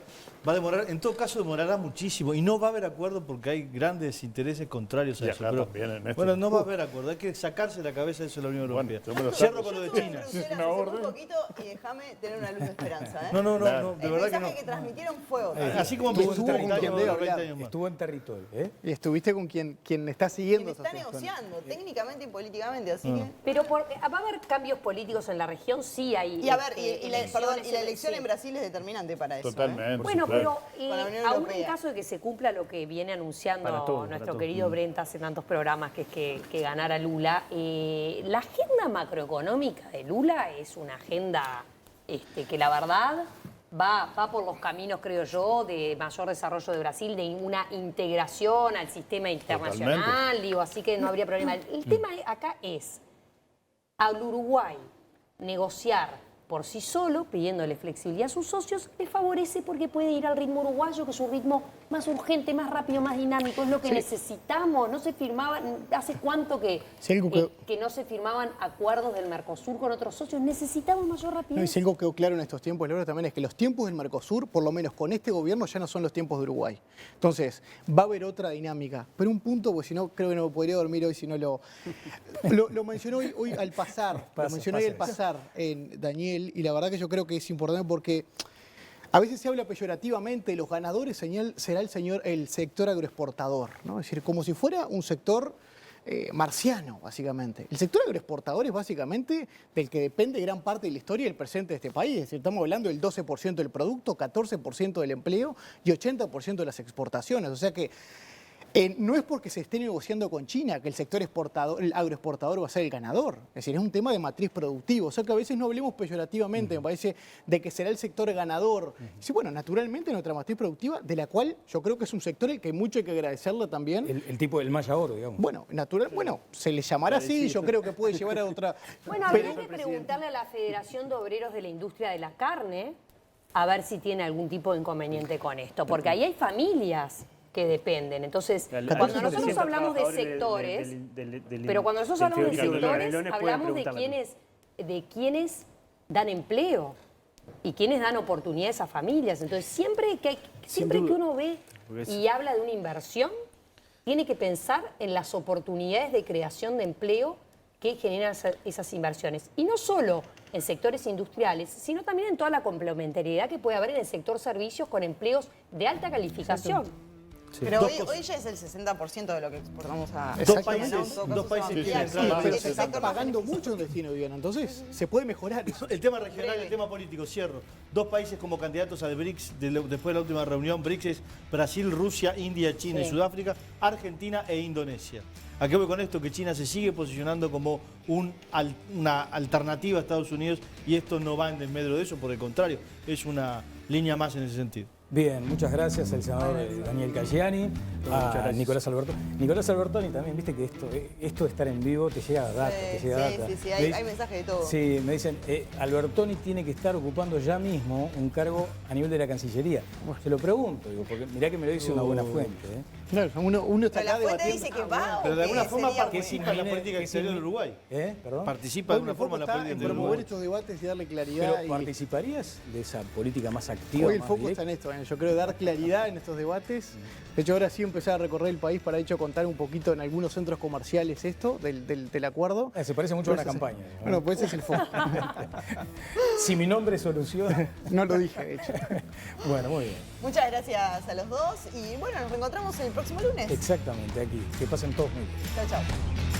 [SPEAKER 11] Va a demorar, en todo caso demorará muchísimo. Y no va a haber acuerdo porque hay grandes intereses contrarios a
[SPEAKER 6] Y
[SPEAKER 11] eso.
[SPEAKER 6] acá
[SPEAKER 11] Pero,
[SPEAKER 6] también en este-
[SPEAKER 11] bueno, no va a haber acuerdo. Hay que sacarse de la cabeza eso de la Unión
[SPEAKER 6] Bueno,
[SPEAKER 11] Europea.
[SPEAKER 6] yo me lo
[SPEAKER 11] Cierro
[SPEAKER 6] saco.
[SPEAKER 11] con lo de
[SPEAKER 3] Estuve en
[SPEAKER 11] China.
[SPEAKER 3] Bruselas
[SPEAKER 6] Una
[SPEAKER 3] hace muy
[SPEAKER 6] orden.
[SPEAKER 3] poquito y déjame tener una luz de esperanza, ¿eh?
[SPEAKER 11] No, de
[SPEAKER 3] El
[SPEAKER 11] verdad que
[SPEAKER 3] mensaje
[SPEAKER 11] no.
[SPEAKER 3] que transmitieron fue otro.
[SPEAKER 11] Así como
[SPEAKER 5] Estuvo
[SPEAKER 11] empezó
[SPEAKER 5] con
[SPEAKER 11] 30
[SPEAKER 5] quien
[SPEAKER 11] años,
[SPEAKER 5] debe
[SPEAKER 11] 20
[SPEAKER 5] hablar.
[SPEAKER 11] años más.
[SPEAKER 2] Estuvo en territorio, ¿eh?
[SPEAKER 5] Y estuviste con quien está
[SPEAKER 3] Quien
[SPEAKER 5] siguiendo
[SPEAKER 3] está
[SPEAKER 5] esas acciones.
[SPEAKER 3] negociando técnicamente y políticamente, así que...
[SPEAKER 10] Pero ¿va a haber cambios políticos en la región? Sí hay.
[SPEAKER 3] Y a ver,
[SPEAKER 10] elecciones.
[SPEAKER 3] perdón, Perdón,
[SPEAKER 10] no
[SPEAKER 3] y
[SPEAKER 10] se
[SPEAKER 3] la
[SPEAKER 10] le-
[SPEAKER 3] elección
[SPEAKER 10] sí.
[SPEAKER 3] en Brasil es determinante para eso.
[SPEAKER 6] Totalmente.
[SPEAKER 10] Bueno,
[SPEAKER 6] sí, claro.
[SPEAKER 10] pero
[SPEAKER 3] Con la Unión
[SPEAKER 10] aún en
[SPEAKER 3] Europea.
[SPEAKER 10] caso de que se cumpla lo que viene anunciando
[SPEAKER 4] Para todo,
[SPEAKER 10] nuestro
[SPEAKER 4] para todo.
[SPEAKER 10] querido Brent hace tantos programas, que es que ganara Lula, la agenda macroeconómica de Lula es una agenda que la verdad va por los caminos, creo yo, de mayor desarrollo de Brasil, de una integración al sistema internacional, digo, así que no habría problema. El tema acá es al Uruguay negociar por sí solo, pidiéndole flexibilidad a sus socios, le favorece porque puede ir al ritmo uruguayo, que es un ritmo más urgente, más rápido, más dinámico, es lo que necesitamos. No se firmaban, ¿hace cuánto que no se firmaban acuerdos del Mercosur con otros socios? Necesitamos mayor rapidez.
[SPEAKER 5] No, y si algo quedó claro en estos tiempos, Laura, también es que los tiempos del Mercosur, por lo menos con este gobierno, ya no son los tiempos de Uruguay. Entonces, va a haber otra dinámica. Pero un punto, porque si no, creo que no podría dormir hoy si no lo mencionó hoy al pasar. Lo mencionó hoy al pasar Daniel, y la verdad que yo creo que es importante porque a veces se habla peyorativamente, los ganadores será el sector agroexportador, ¿no? Es decir, como si fuera un sector marciano, básicamente. El sector agroexportador es básicamente del que depende gran parte de la historia y el presente de este país. Es decir, estamos hablando del 12% del producto, 14% del empleo y 80% de las exportaciones. O sea que no es porque se esté negociando con China que el sector el agroexportador va a ser el ganador. Es decir, es un tema de matriz productiva. O sea que a veces no hablemos peyorativamente, me parece, de que será el sector ganador. Sí, bueno, naturalmente nuestra matriz productiva, de la cual yo creo que es un sector el que mucho hay que agradecerle también.
[SPEAKER 2] El tipo del Maya Oro, digamos.
[SPEAKER 5] Bueno, se le llamará así, yo creo que puede llevar a otra...
[SPEAKER 10] Bueno, habría que preguntarle a la Federación de Obreros de la Industria de la Carne a ver si tiene algún tipo de inconveniente con esto, porque ahí hay familias que dependen. Entonces, cuando nosotros hablamos de sectores, pero cuando nosotros hablamos de sectores, hablamos de quienes dan empleo y quienes dan oportunidades a familias. Entonces, siempre que uno ve y habla de una inversión, tiene que pensar en las oportunidades de creación de empleo que generan esas inversiones. Y no solo en sectores industriales, sino también en toda la complementariedad que puede haber en el sector servicios con empleos de alta calificación.
[SPEAKER 3] Sí. Pero hoy ya es el 60% de lo que exportamos a
[SPEAKER 11] Dos países quieren entrar.
[SPEAKER 5] Pero se están pagando mucho en destino, Diana. Entonces, se puede mejorar eso.
[SPEAKER 11] El tema regional y el tema político, cierro. Dos países como candidatos al BRICS, después de la última reunión, BRICS es Brasil, Rusia, India, China y Sudáfrica, Argentina e Indonesia. ¿A qué voy con esto? Que China se sigue posicionando como una alternativa a Estados Unidos y esto no va en desmedro de eso, por el contrario, es una línea más en ese sentido.
[SPEAKER 2] Bien, muchas gracias al senador Daniel Caggiani, a Nicolás Albertoni. Nicolás Albertoni también, viste que esto de estar en vivo te llega a data,
[SPEAKER 3] Sí, hay mensajes de todo.
[SPEAKER 2] Sí, me dicen, Albertoni tiene que estar ocupando ya mismo un cargo a nivel de la Cancillería. Se lo pregunto, digo, porque mirá que me lo dice una buena fuente.
[SPEAKER 5] Claro, uno está acá
[SPEAKER 3] la fuente dice que va.
[SPEAKER 11] Pero de alguna forma
[SPEAKER 3] sería
[SPEAKER 11] participa en la política exterior de Uruguay.
[SPEAKER 2] ¿Perdón?
[SPEAKER 11] Participa de alguna forma en la política exterior de
[SPEAKER 5] promover
[SPEAKER 11] Uruguay.
[SPEAKER 5] estos debates y darle claridad.
[SPEAKER 2] ¿Pero participarías de esa política más activa?
[SPEAKER 5] Hoy el
[SPEAKER 2] más
[SPEAKER 5] foco
[SPEAKER 2] directa?
[SPEAKER 5] está en esto, yo creo dar claridad en estos debates. De hecho, ahora sí empezar a recorrer el país para, de hecho, contar un poquito en algunos centros comerciales esto, del acuerdo.
[SPEAKER 2] Se parece mucho a una campaña.
[SPEAKER 5] Bueno, pues ese es el foco.
[SPEAKER 2] Si mi nombre es solución.
[SPEAKER 5] No lo dije, de hecho.
[SPEAKER 2] Bueno, muy bien.
[SPEAKER 3] Muchas gracias a los dos y bueno, nos reencontramos el próximo lunes.
[SPEAKER 2] Exactamente, aquí. Que pasen todos muy bien.
[SPEAKER 3] Chao, chao.